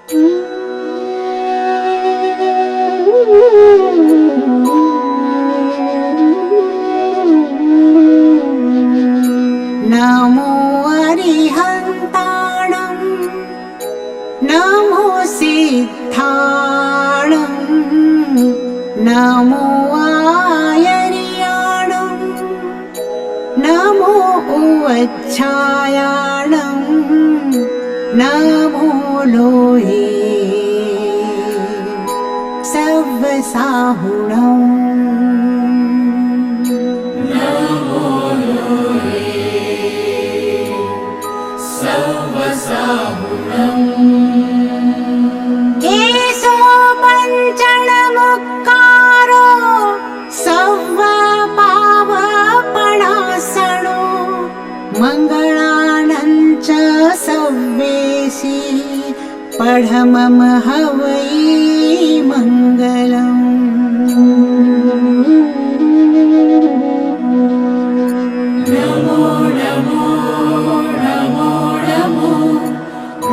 नमो अरिहन्ताणं नमो सिद्धाणं नमो आयर्याणं नमो उवच्छायाणं नमो लोहे सव्वसाहुणम् एषो पञ्चणमुक्कारो सव्वपावपणासनो मङ्गलानं च सव्वेशी पढमम हवै मङ्गलम्। नमो नमो नमो नमो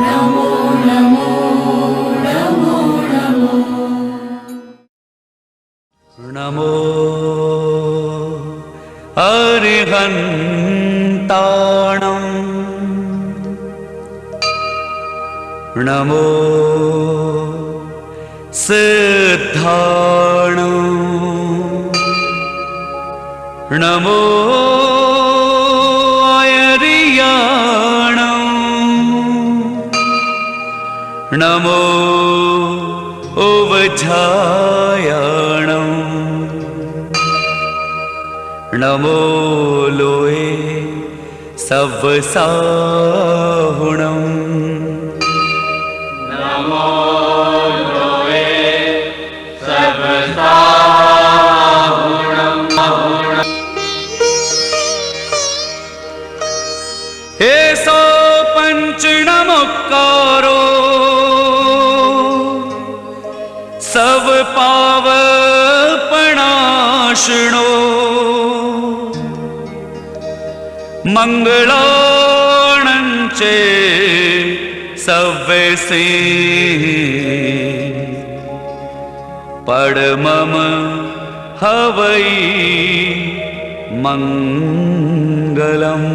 नमो नमो नमो नमो नमो अरिहन्ताणं नमो सिद्धाणं नमो आयर्याणं नमो उवच्छायाणं नमो लोहे सव्वसाहुणम्। नमो लोहे सव्वसाहुणम्। एषो पञ्चणमुक्कारो सव्वपावपणाशनो मङ्गलानं च सव्वेशी पढमम हवै मङ्गलम्।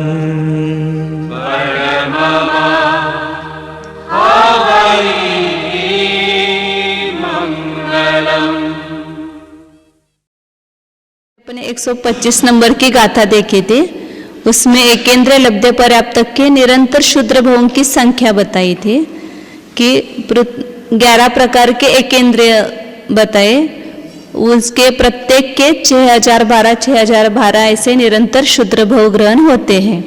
पढमम हवै मङ्गलम्। अपने 125 नंबर की गाथा देखी थी, उसमें एकेंद्र लब्ध पर्याप्तक के निरंतर क्षुद्र भवों की संख्या बताई थी कि 11 प्रकार के एकेंद्रिय बताए, उसके प्रत्येक के 6012 ऐसे निरंतर क्षुद्र भव ग्रहण होते हैं।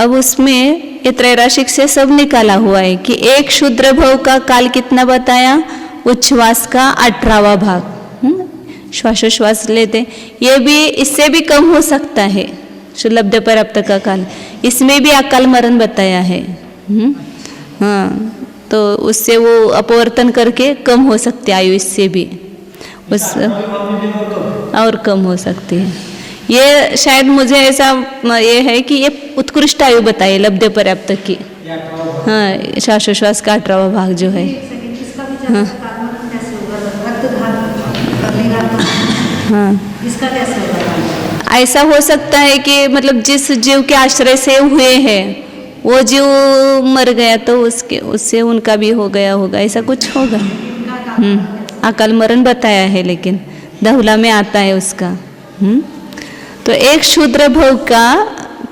अब उसमें ये त्रैराशिक से सब निकाला हुआ है कि एक क्षुद्र भव का काल कितना बताया, उच्छ्वास का 18वां भाग, श्वासोश्वास लेते, ये भी इससे भी कम हो सकता है शुलब्ध पर्याप्त का काल, इसमें भी अकाल मरण बताया है। हाँ, तो उससे वो अपवर्तन करके कम हो सकती है आयु, इससे भी उस और कम हो सकती है। ये शायद मुझे ऐसा ये है कि ये उत्कृष्ट आयु बताई लब्ध पर्याप्त की। हाँ, श्वासोश्वास का 18वां भाग जो है। हाँ हाँ, इसका कैसे होगा? ऐसा हो सकता है कि मतलब जिस जीव के आश्रय से हुए हैं वो जीव मर गया तो उससे उनका भी हो गया होगा, ऐसा कुछ होगा। अकाल मरण बताया है, लेकिन दहुला में आता है उसका। तो एक क्षुद्र भोग का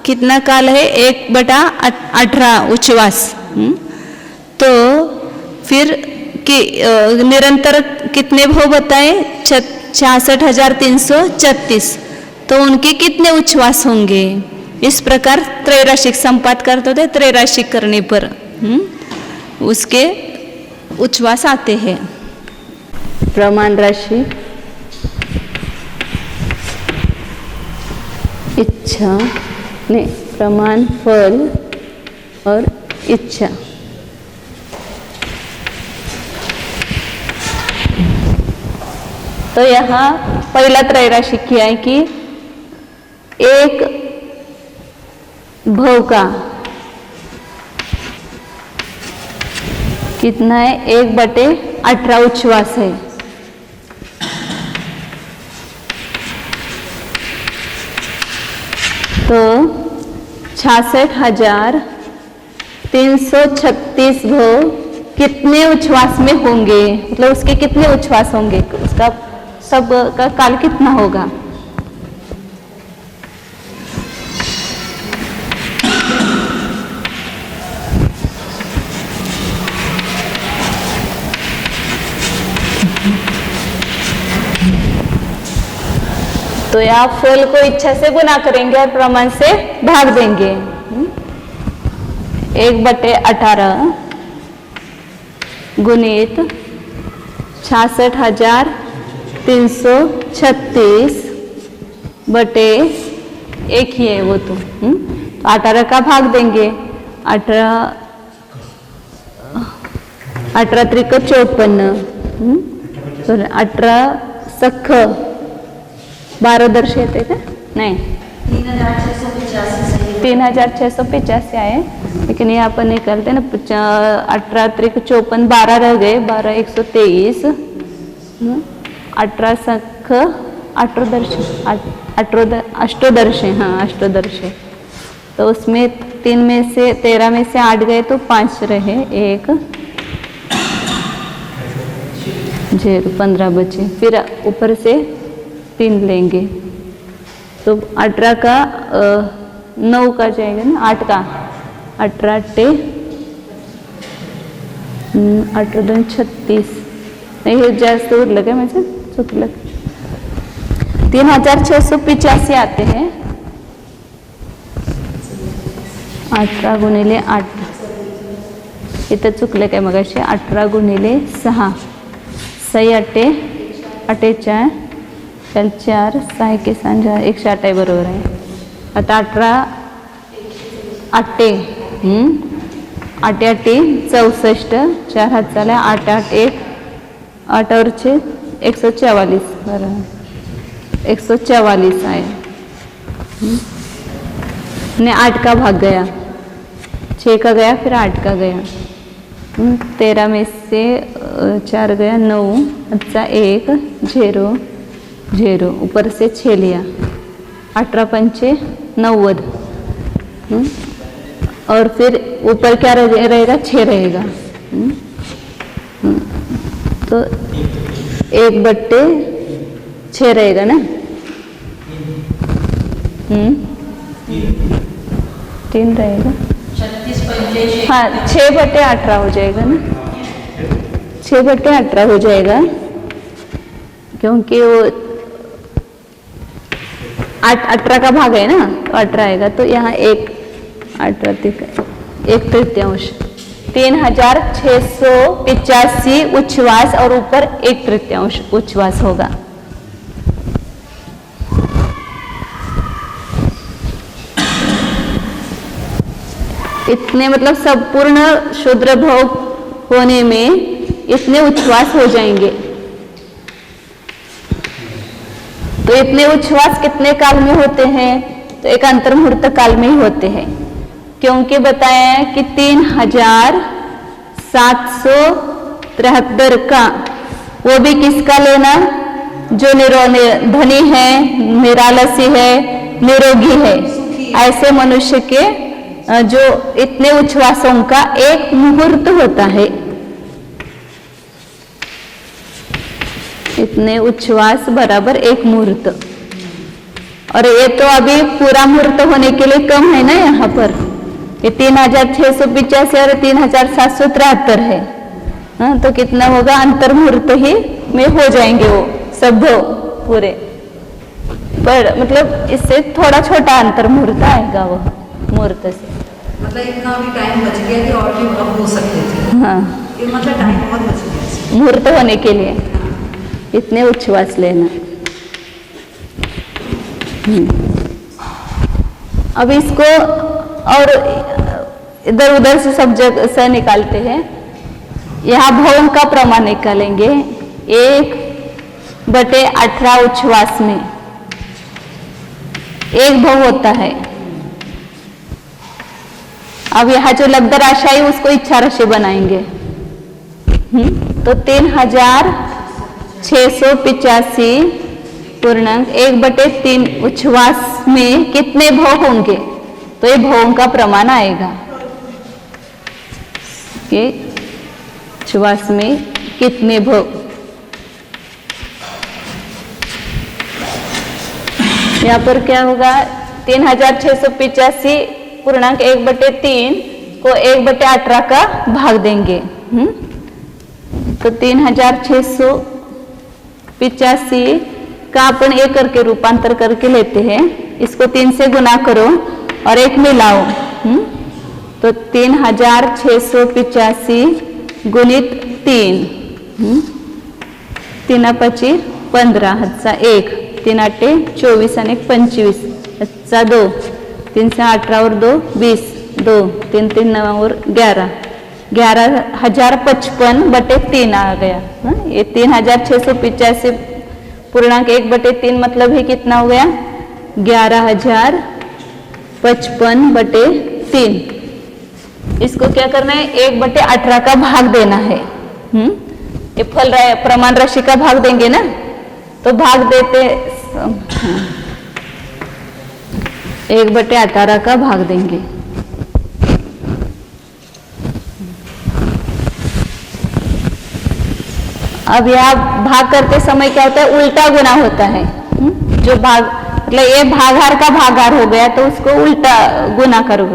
कितना काल है, 1/18 उच्छ्वास। तो फिर कि निरंतर कितने भव बताए, 66,336, तो उनके कितने उच्छ्वास होंगे। इस प्रकार त्रैराशिक संपात करते थे, त्रैराशिक करने पर उसके उच्छ्वास आते हैं। प्रमाण राशि, इच्छा नहीं, प्रमाण फल और इच्छा। तो यहाँ पहला त्रैराशिक किया है कि एक भव का कितना है 1/18 उच्छ्वास है। तो 66,336 भव कितने उच्छ्वास में होंगे, मतलब उसके कितने उच्छ्वास होंगे, उसका सब का काल कितना होगा। तो यहाँ फल को इच्छा से गुना करेंगे और प्रमाण से भाग देंगे। 1/18 गुणित 66,336 बटे 1 ही है वो तो 18 का भाग देंगे। 18 त्रिक 54 तो 18 सख 12 दर्शवते का नहीं 3685 आए, लेकिन ये अपन निकालते ना 18 त्रिक 54 12 रह गए 12 123 18 सख 18 हाँ अष्टोदर्श। तो उसमें 3 में से 13 में से 8 गए तो 5 रहे 1 0 15 बचे, फिर ऊपर से 3 लेंगे तो 18 का 9 का जाएगा ना 8 का 18 2 36 नहीं जास्त उरलं काय माझं चुकलं 3685 आते हैं। 18 गुणिले 8 इथं चुकलं काय मगाशी 18 गुणिले 6 6 8 48 4 6 के 108 आहे बरोबर आहे। आता 18 8 8 8 64 4 हात झाला 8 8 1 8 और 6 144 बराबर 144 आए ने 8 का भाग गया 6 का गया फिर 8 का गया 13 में से 4 गया 9 अच्छा 1 0 0 ऊपर से 6 लिया 18 पंचे 90 और फिर ऊपर क्या रहेगा 6 रहेगा तो 1/6 रहेगा ना 3 रहेगा हाँ 6/18 हो जाएगा ना 6/18 हो जाएगा क्योंकि वो 18 का भाग है ना तो 18 आएगा तो यहाँ 1/3 3685 उच्छ्वास और ऊपर 1/3 उच्छ्वास होगा। इतने मतलब संपूर्ण शुद्र भोग होने में इतने उच्छ्वास हो जाएंगे। तो इतने उच्छ्वास कितने काल में होते हैं तो एक अंतर्मुहूर्त काल में ही होते हैं क्योंकि बताया कि 3773 का वो भी किसका लेना जो धनी है निरालसी है निरोगी है ऐसे मनुष्य के जो इतने उच्छ्वासों का एक मुहूर्त होता है। इतने उच्छ्वास बराबर एक मुहूर्त और ये तो अभी पूरा मुहूर्त होने के लिए कम है ना यहाँ पर ये 3685 और 3773 है हाँ तो कितना होगा अंतर मुहूर्त ही में हो जाएंगे वो सब पूरे पर मतलब इससे थोड़ा छोटा अंतर मुहूर्त आएगा वो मुहूर्त से मतलब इतना भी टाइम बच गया कि और भी कम हो सकते थे हाँ ये मतलब टाइम बहुत बच गया मुहूर्त होने के लिए इतने उच्छ्वास लेना। अब इसको और इधर उधर से सब जगह से निकालते हैं। यहाँ भव का प्रमाण निकालेंगे 1/18 उच्छ्वास में 1 भव होता है। अब यहाँ जो लब्ध राशि आई उसको इच्छा राशि बनाएंगे तो 3685.1/3 उच्छ्वास में कितने भव होंगे? तो ये भवों का प्रमाण आएगा कि उच्छ्वास में कितने भव। यहाँ पर क्या होगा? 3685.1/3 को 1/18 का भाग देंगे। तो 3685 का अपन 1 करके रूपांतर करके लेते हैं। इसको 3 से गुना करो और 1 मिलाओ। तो 3685 गुणित 3, 3 5 15 हत्सा 1, 3 8 24 आणि 25 हत्सा 2, 3 से 18 और 2 20, 2 3 3 9 और 11, 11,055/3 आ गया। ये 3685.1/3 मतलब है कितना हो गया? 11,055/3। इसको क्या करना है? 1/18 का भाग देना है। ये फल प्रमाण राशि का भाग देंगे ना, तो भाग देते 1/18 का भाग देंगे। अब यहाँ भाग करते समय क्या होता है? उल्टा गुना होता है। जो भाग मतलब ये भागार का भागार हो गया, तो उसको उल्टा गुना करो।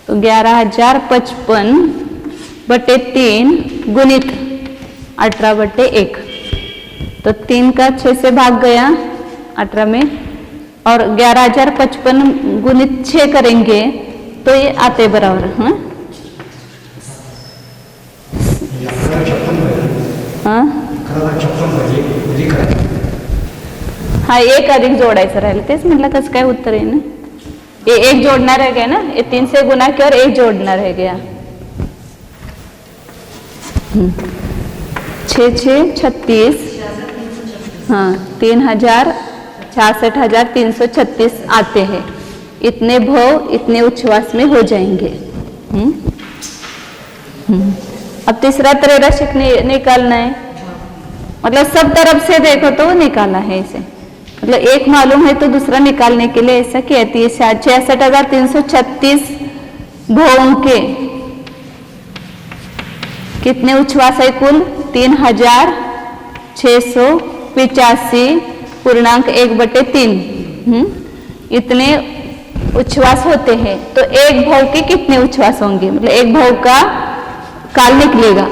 तो 11,055/3 गुणित 18/1। तो 3 का 6 से भाग गया 18 में, और 11,055 गुणित 6 करेंगे तो ये आते बराबर। हाँ, 1 अधिक जोडायचं राहिलं, तेच म्हटलं कसं काय उत्तर आहे ना। ये 1 जोड़ना रह गया ना, ये 3 से गुना किया और 1 जोड़ना रह गया। 6 6 36, हाँ 66,336 आते हैं। इतने भव इतने उच्छ्वास में हो जाएंगे। अब तीसरा त्रैराशिक निकालना है, मतलब सब तरफ से देखो तो निकाला है इसे। मतलब एक मालूम है तो दूसरा निकालने के लिए ऐसा कहती है। 66,336 भवों के कितने उच्छ्वास है? कुल 3,685.1/3 इतने उच्छ्वास होते हैं। तो एक भव के कितने उच्छ्वास होंगे? मतलब एक भव का काल निकलेगा।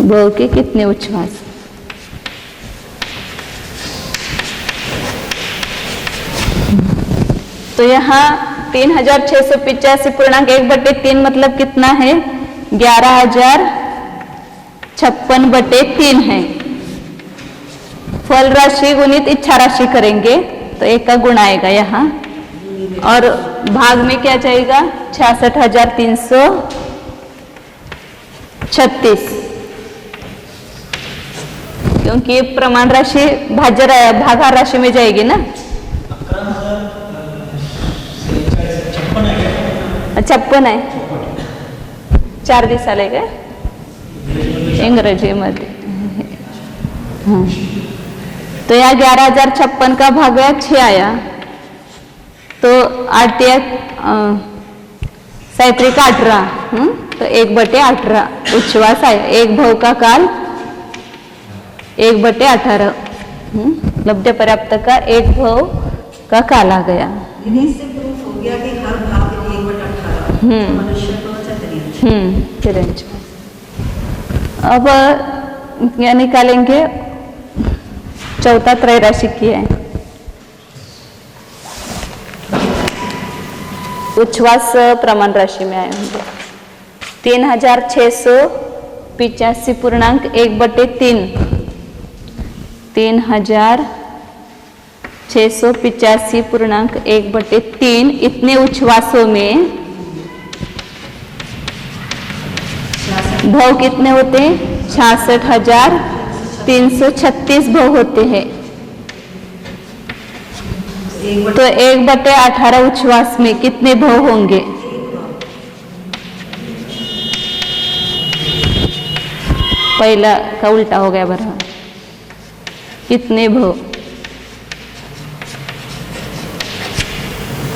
भव के कितने उच्छ्वास? तो यहाँ 3,685.1/3 मतलब कितना है? 11,056/3 है। फल राशि गुणित इच्छा राशि करेंगे तो 1 का गुण आएगा यहाँ, और भाग में क्या जाएगा? 66,336, क्योंकि प्रमाण राशि भागार राशि में जाएगी ना। 56 आहे, 4 दिवस आले काय इंग्रजीमध्ये। तो यहाँ 11,056 का भाग गया 6 आया, तो 8 साइत्रिक 18, तो 1/18 उच्छ्वास आया। एक भव का काल 1/18, लब्ध पर्याप्त का एक भव का काल आ गया। इससे प्रूफ हो गया कि हर भाग के लिए 1/18 मनुष्य को तिरंज। अब क्या निकालेंगे? चौथा त्रैराशिक है। उच्छ्वास प्रमाण राशि में आए होंगे 3,685.1/3 3,685.1/3 इतने उच्छ्वासों में भव कितने होते हैं? 66,336 भव होते हैं। तो 1/18 उच्छ्वास में कितने भव होंगे? पहला का उल्टा हो गया बरा। कितने भव?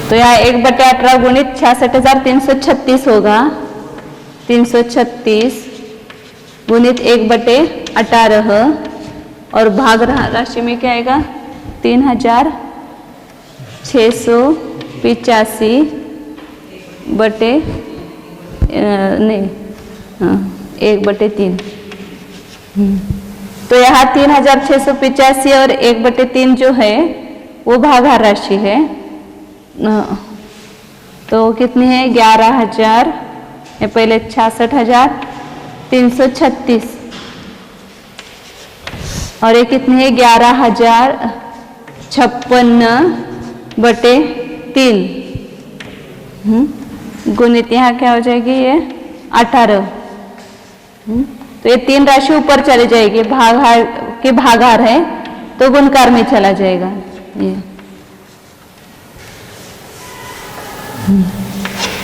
तो यहाँ 1/18 गुणित 66,336 होगा। 336 गुणित 1/18 और भाग राशि में क्या आएगा? 3,685 बटे नहीं 1/3। तो यहाँ 3,685 और 1/3 जो है वो भागाहार राशि है। तो कितनी है? 11,000 पहले 66,336 और ये कितनी है? 11,056/3 गुणित यहाँ क्या हो जाएगी? ये 18। तो ये 3 राशि ऊपर चली जाएगी, भागाहार के भागाहार है तो गुणकार में चला जाएगा। ये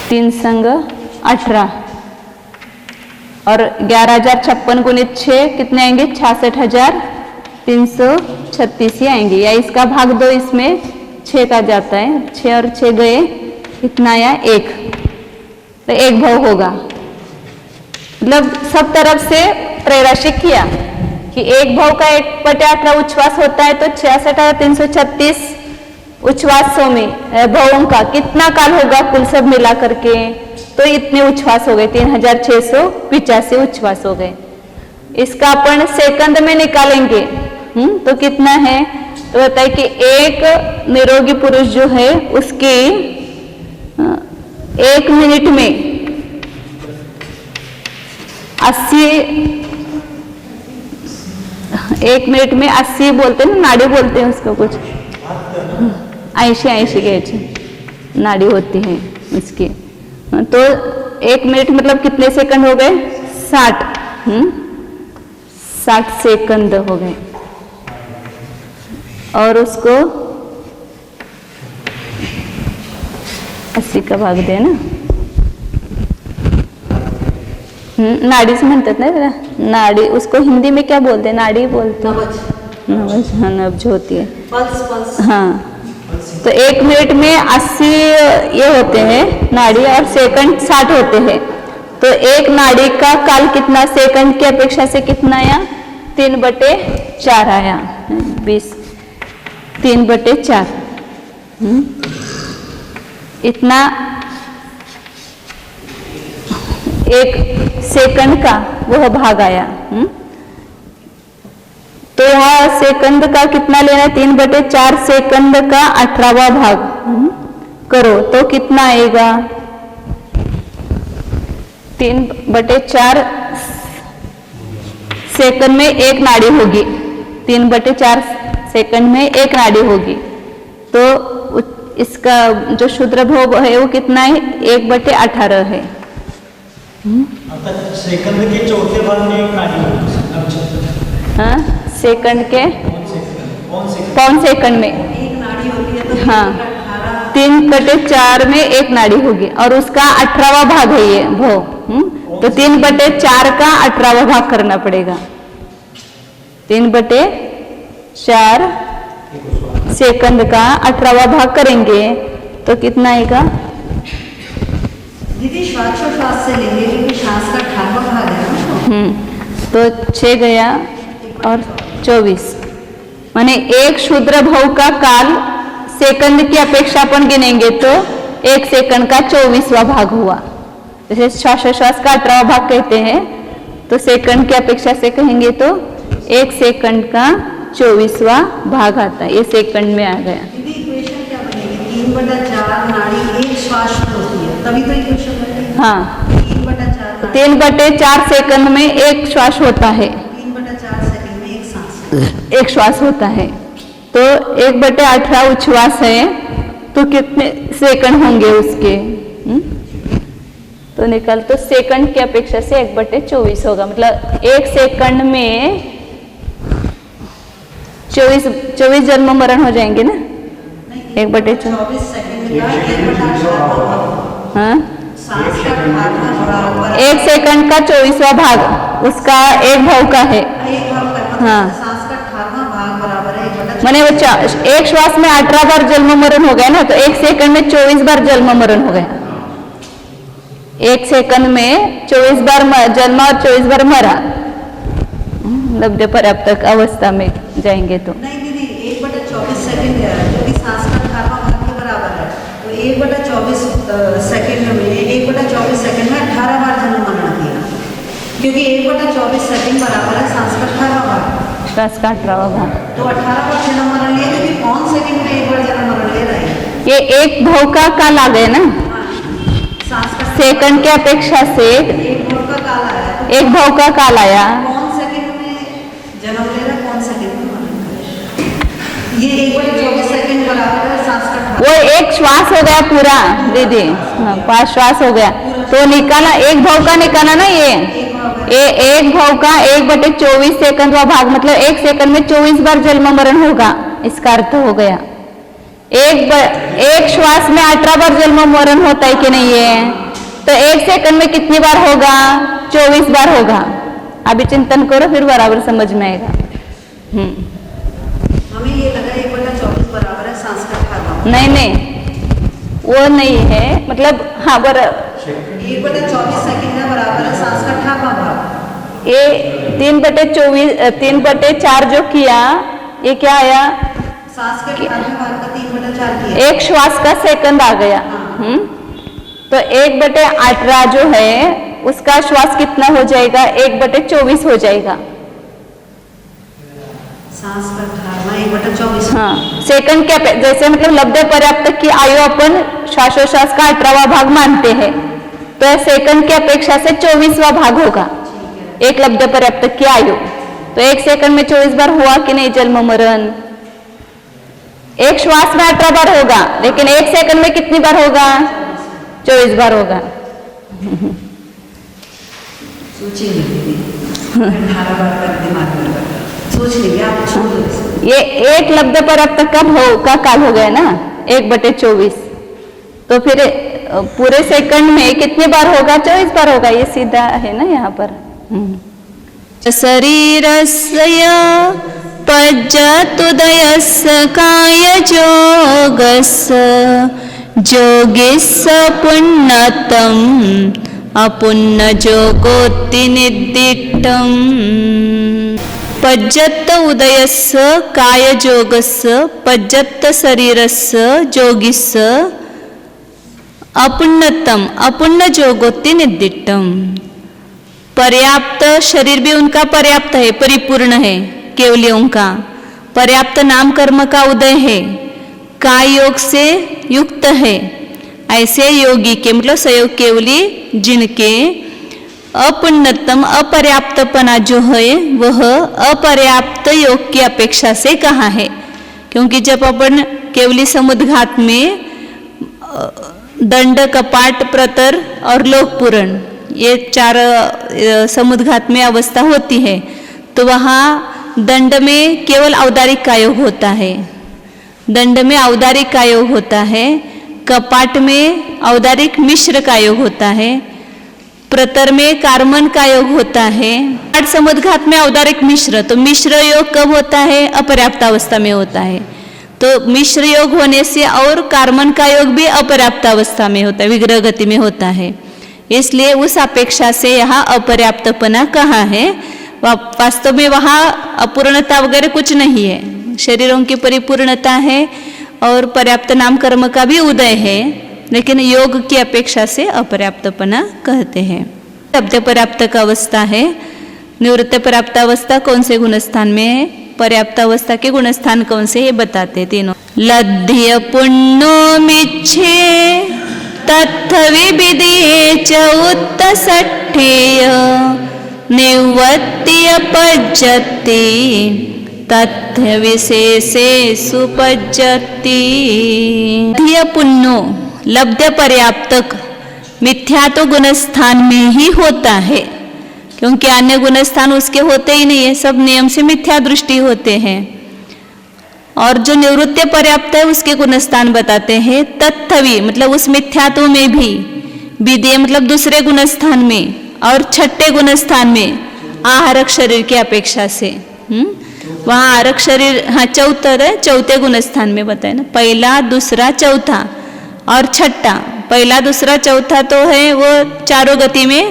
3 संग 18 और 11,056 गुणित 6 कितने आएंगे? 66,336 ही आएंगे। या इसका भाग 2 इसमें 6 का जाता है। 6 और 6 गए, कितना आया? 1। तो 1 भव होगा। मतलब सब तरफ से त्रैराशिक किया कि 1 भव का 1/18 उच्छ्वास होता है, तो 66,336 उच्छ्वासों में भवों का कितना काल होगा कुल सब मिला करके? तो इतने उच्छ्वास हो गए, 3,685 उच्छ्वास हो गए। इसका अपन सेकंड में निकालेंगे। तो कितना है? तो बताए कि एक निरोगी पुरुष जो है उसकी 1 मिनट में 80 बोलते हैं ना, नाड़ी बोलते हैं उसको, कुछ 80 के नाड़ी होती है इसकी। तो 1 मिनट मतलब कितने सेकंड हो गए? 60 सेकंड हो गए। और उसको 80 का भाग दे ना, नाड़ी से म्हणतात ना त्याला, नाड़ी उसको हिंदी में क्या बोलते हैं? नाड़ी बोलते हैं, नब्ज होती है। हाँ, तो 1 मिनट में 80 ये होते हैं नाड़ी और सेकंड 60 होते हैं। तो एक नाड़ी का काल कितना? सेकंड की अपेक्षा से कितना आया? 3/4 आया। 20 3/4 इतना एक सेकंड का वह भाग आया। तो यहाँ सेकंड का कितना लेना है? 3/4 सेकंड का 18वां भाग करो तो कितना आएगा? 3/4 सेकंड में 1 नाड़ी होगी। 3/4 सेकंड में 1 नाड़ी होगी। तो इसका जो शुद्र भव है वो कितना है? 1/18 है। सेकंड के चौथे भाग में 1 नाड़ी होगी। हाँ, सेकंड के कौन सेकंड में? 1 नाड़ी होती है। तो हाँ, 3/4 में 1 नाड़ी होगी और उसका 18वां भाग है ये भव। तो 3/4 का 18वां भाग करना पड़ेगा। 3/4 सेकंड का 18वां भाग करेंगे तो कितना आएगा? दीदी श्वासोच्छ्वास से लेंगे क्योंकि श्वास का 18वां भाग है ना। तो 6 गया और 24 माने एक शूद्र भव का काल सेकंड की अपेक्षा अपन गिनेंगे तो 1 सेकंड का 24वां भाग हुआ। जैसे श्वासोच्छ्वास का 18वां भाग कहते हैं तो सेकंड की अपेक्षा से कहेंगे तो 1 सेकंड का 24वां भाग आता है। ये सेकंड में आ गया। दीदी इक्वेशन क्या बनेगी? 3/4 नाड़ी 1 श्वास होती है, तभी तो इक्वेशन बनेगी। हाँ, 3/4 3/4 सेकंड में 1 श्वास होता है। 3/4 सेकंड में 1 सांस, 1 श्वास होता है। तो 1/18 उच्छ्वास है तो कितने सेकंड होंगे उसके? तो निकल तो सेकंड की अपेक्षा से 1/24 होगा। मतलब 1 सेकंड में 24 जन्म मरण हो जाएंगे ना। नहीं 24 सेकंड का 1/18 हाँ, सांस का 18वां बराबर 1 सेकंड का 24वां भाग उसका 1 भाव का है। एक भाग का मतलब हाँ। सांस का 18वां भाग बराबर है 1/24। मैंने वो एक श्वास में 18 बार जन्म मरण हो गया ना, तो 1 सेकंड में 24 बार जन्म मरण हो गया। 1 सेकंड में 24 बार जन्म और 24 बार मरा। लब्ध पर्याप्तक अवस्था में जाएंगे तो नहीं दीदी 1/24 सेकंड है जो कि सांस का 18वां भाग के बराबर है। तो 1/24 सेकंड में 1/24 सेकंड में 18 बार जन्म मरण किया, क्योंकि 1/24 सेकंड बराबर है सांस का 18वां भाग। श्वास का 18वां भाग। तो 18 बार जन्म मरण लिया, क्योंकि कौन सेकंड में 1 बार जन्म मरण ले रहे हैं। ये 1 भाव का काल आ गया ना, सांस का सेकंड के अपेक्षा से 1 भाव का काल आया है। तो 1 भाव का काल आया। कौन सेकंड में जन्म ले रहा है, कौन सेकंड में मरण करेगा। ये 1/24 सेकंड बराबर है सांस का 18। वो 1 श्वास हो गया पूरा दीदी, हाँ 5 श्वास हो गया तो निकाला 1 भाव का निकाला ना। ये 1 भाव का 1/24 सेकंड का भाग, मतलब 1 सेकंड में 24 बार जन्म मरण होगा, इसका अर्थ हो गया। एक श्वास में 18 बार जन्म मरण होता है कि नहीं है, तो 1 सेकंड में कितनी बार होगा, 24 बार होगा। अभी चिंतन करो फिर बराबर समझ में आएगा। हमें ये लगा 1/24 बराबर है सांस का 18वां। नहीं वो नहीं है, मतलब हाँ 1/24 सेकंड है बराबर है सांस का 18वां भाग। ये 3/4 जो किया, ये क्या आया, सांस के 18वें भाग का 3/4 किया। 1 श्वास का सेकंड आ गया। तो 1/18 जो है उसका श्वास कितना हो जाएगा, 1/24 हो जाएगा। सांस का 18वां 1/24। हाँ, सेकंड के जैसे मतलब लब्ध पर्याप्त की आयु अपन श्वासोश्वास का 18वां भाग मानते हैं, तो सेकंड की अपेक्षा से 24वां भाग होगा एक लब्ध पर्याप्त की आयु। तो 1 सेकंड में 24 बार हुआ कि नहीं जन्म मरण। 1 श्वास में 18 बार होगा, लेकिन 1 सेकंड में कितनी बार होगा, 24 बार होगा। सोचिए 18 बार का दिमाग में सोच लीजिए आप, छोड़ दो। ये एक लब्ध पर्याप्त का काल हो गया ना 1/24, तो फिर पूरे सेकंड में कितने बार होगा, 24 बार होगा। ये सीधा है ना यहाँ पर। शरीरस्य पज्जतुदयस्य कायजोगस्य जोगिस्य पुण्यतम अपुण्यजोगोत्ति निर्दिष्टम्। पज्जत उदयस्य कायजोगस्य पज्जत शरीरस्य जोगिस्य अपुण्यतम अपुण्यजोगोत्ति निर्दिष्टम्। पर्याप्त शरीर भी उनका पर्याप्त है, परिपूर्ण है, केवलियों का पर्याप्त नाम कर्म का उदय है, काय योग से युक्त है। ऐसे योगी के मतलब सयोग केवली जिनके अपुण्यतम अपर्याप्तपना जो है वह अपर्याप्त योग की अपेक्षा से कहा है। क्योंकि जब अपन केवली समुद्घात में दंड, कपाट, प्रतर और लोकपूरण ये 4 समुद्घात में अवस्था होती है, तो वहाँ दंड में केवल औदारिक का योग होता है, दंड में औदारिक का योग होता है, कपाट में औदारिक मिश्र का योग होता है, प्रतर में कार्मन का योग होता है, आठ समुद्घात में औदारिक मिश्र। तो मिश्र योग कब होता है, अपर्याप्त अवस्था में होता है। तो मिश्र योग होने से और कार्मन का योग भी अपर्याप्त अवस्था में होता है, विग्रह गति में होता है। इसलिए उस अपेक्षा से यहाँ अपर्याप्तपना कहा है। वास्तव में वहाँ अपूर्णता वगैरह कुछ नहीं है, शरीरों की परिपूर्णता है और पर्याप्त नाम कर्म का भी उदय है, लेकिन योग की अपेक्षा से अपर्याप्तपना कहते हैं। लब्ध पर्याप्त का अवस्था है। निवृत्त पर्याप्त अवस्था कौन से गुणस्थान में है, पर्याप्त अवस्था के गुणस्थान कौन से, ये बताते तीनों। लद्ध्य पुण्यो मिच्छे तत्थ विविधे च उत्तसठ्ठेय निवृत्ति अपज्जति तथ्य विशेषे सुपज्जति। लद्ध्य पुण्यो लब्ध पर्याप्तक मिथ्या तो गुणस्थान में ही होता है, क्योंकि अन्य गुणस्थान उसके होते ही नहीं है, सब नियम से मिथ्या दृष्टि होते हैं। और जो निवृत्ति पर्याप्त है उसके गुणस्थान बताते हैं। तत्थवी मतलब उस मिथ्यात्व में भी, विधेय मतलब दूसरे गुणस्थान में, और छठे गुणस्थान में आहारक शरीर की अपेक्षा से। वहाँ आहारक शरीर, हाँ चौथा है, चौथे गुणस्थान में बताए ना, पहला दूसरा चौथा और छठा। पहला दूसरा चौथा तो है वो चारों गति में,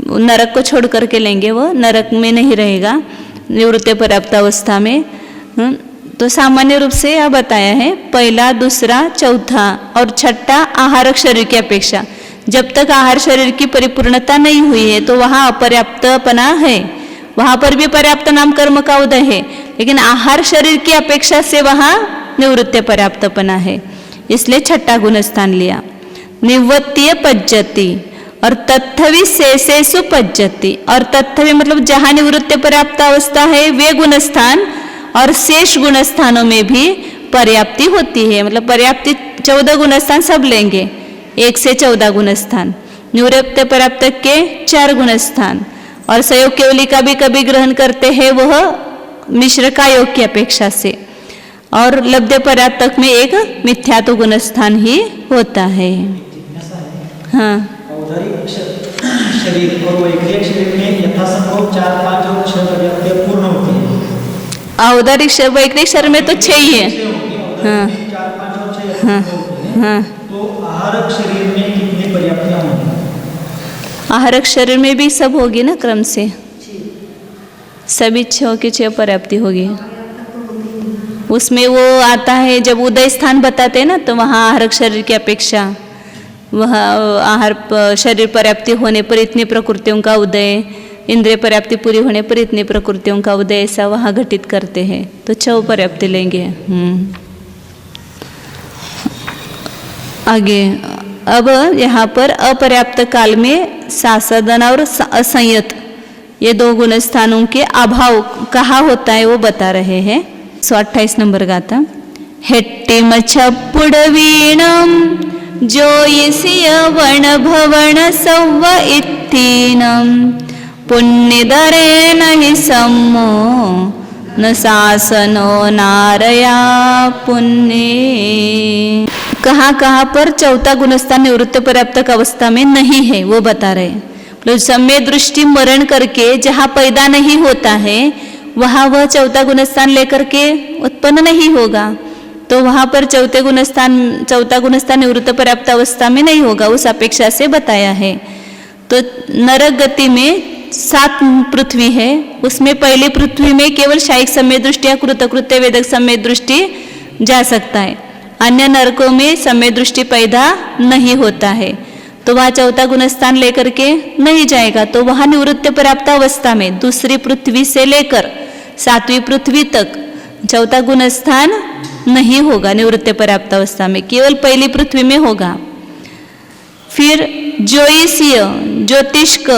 नरक को छोड़ करके लेंगे, वो नरक में नहीं रहेगा निवृत्ति पर्याप्त अवस्था में। तो सामान्य रूप से यह बताया है, पहला दूसरा चौथा और छठा आहारक शरीर की अपेक्षा। जब तक आहार शरीर की परिपूर्णता नहीं हुई है तो वहाँ अपर्याप्तपना है, वहाँ पर भी पर्याप्त नाम कर्म का उदय है, लेकिन आहार शरीर की अपेक्षा से वहाँ निवृत्ति पर्याप्तपना है, इसलिए छठा गुणस्थान लिया। निवृत्तीय पज्जति और तत्थवी शेषेषु पज्जति, और तत्थवी मतलब जहाँ निवृत्ति पर्याप्त अवस्था है वे गुणस्थान और शेष गुणस्थानों में भी पर्याप्ति होती है। मतलब पर्याप्ति 14 गुणस्थान सब लेंगे, 1 से 14 गुणस्थान, निवृत्ति पर्याप्त के 4 गुणस्थान, और संयोग केवली का भी कभी ग्रहण करते हैं वह मिश्र का योग की अपेक्षा से, और लब्ध पर्याप्तक में एक मिथ्यात्व गुणस्थान ही होता है। हाँ, औदारिक शरीर और वैक्रिय शरीर में यथासंभव 4, 5 और 6 पर्याप्त पूर्ण होती है। औदारिक वैक्रिक शरीर में तो 6 ही है। हाँ 4, 5 और 6 हाँ हाँ। तो आहारक शरीर में कितनी पर्याप्तियां होंगी? आहारक शरीर में भी सब होगी ना, क्रम से सभी 6 की 6 पर्याप्ति होगी। उसमें वो आता है जब उदय स्थान बताते हैं ना, तो वहाँ आहारक शरीर की अपेक्षा वह आहार शरीर पर्याप्ति होने पर इतनी प्रकृतियों का उदय, इंद्रिय पर्याप्ति पूरी होने पर इतनी प्रकृतियों का उदय, ऐसा वहाँ घटित करते हैं, तो 6 पर्याप्ति लेंगे। आगे अब यहाँ पर अपर्याप्त काल में सासदन और असंयत ये 2 गुणस्थानों के अभाव कहाँ होता है वो बता रहे हैं। 128 नंबर गाथा। हेट्टिम छप्पुडवीणम जोयसिय वण भवन सव्व इत्थीनम पुण्यधरे नहि सम्मो न शासनो नारया पुण्य। कहाँ कहाँ पर 4था गुणस्थान निवृत्ति पर्याप्तक अवस्था में नहीं है वो बता रहे। मतलब सम्य दृष्टि मरण करके जहाँ पैदा नहीं होता है वहाँ वह 4था गुणस्थान लेकर के उत्पन्न नहीं होगा, तो वहाँ पर 4था गुणस्थान निवृत्ति पर्याप्त अवस्था में नहीं होगा, उस अपेक्षा से बताया है। तो नरक गति में 7 पृथ्वी है, उसमें पहली पृथ्वी में केवल शायिक सम्य दृष्टि या कृतकृत्य वेदक सम्य दृष्टि जा सकता है, अन्य नरकों में सम्य दृष्टि पैदा नहीं होता है, तो वहाँ 4था गुणस्थान लेकर के नहीं जाएगा। तो वहाँ निवृत्ति पर्याप्त अवस्था में दूसरी पृथ्वी से लेकर 7वीं पृथ्वी तक 4था गुणस्थान नहीं होगा निवृत्ति पर्याप्त अवस्था में, केवल पहली पृथ्वी में होगा। फिर ज्योतिषीय, ज्योतिष्क,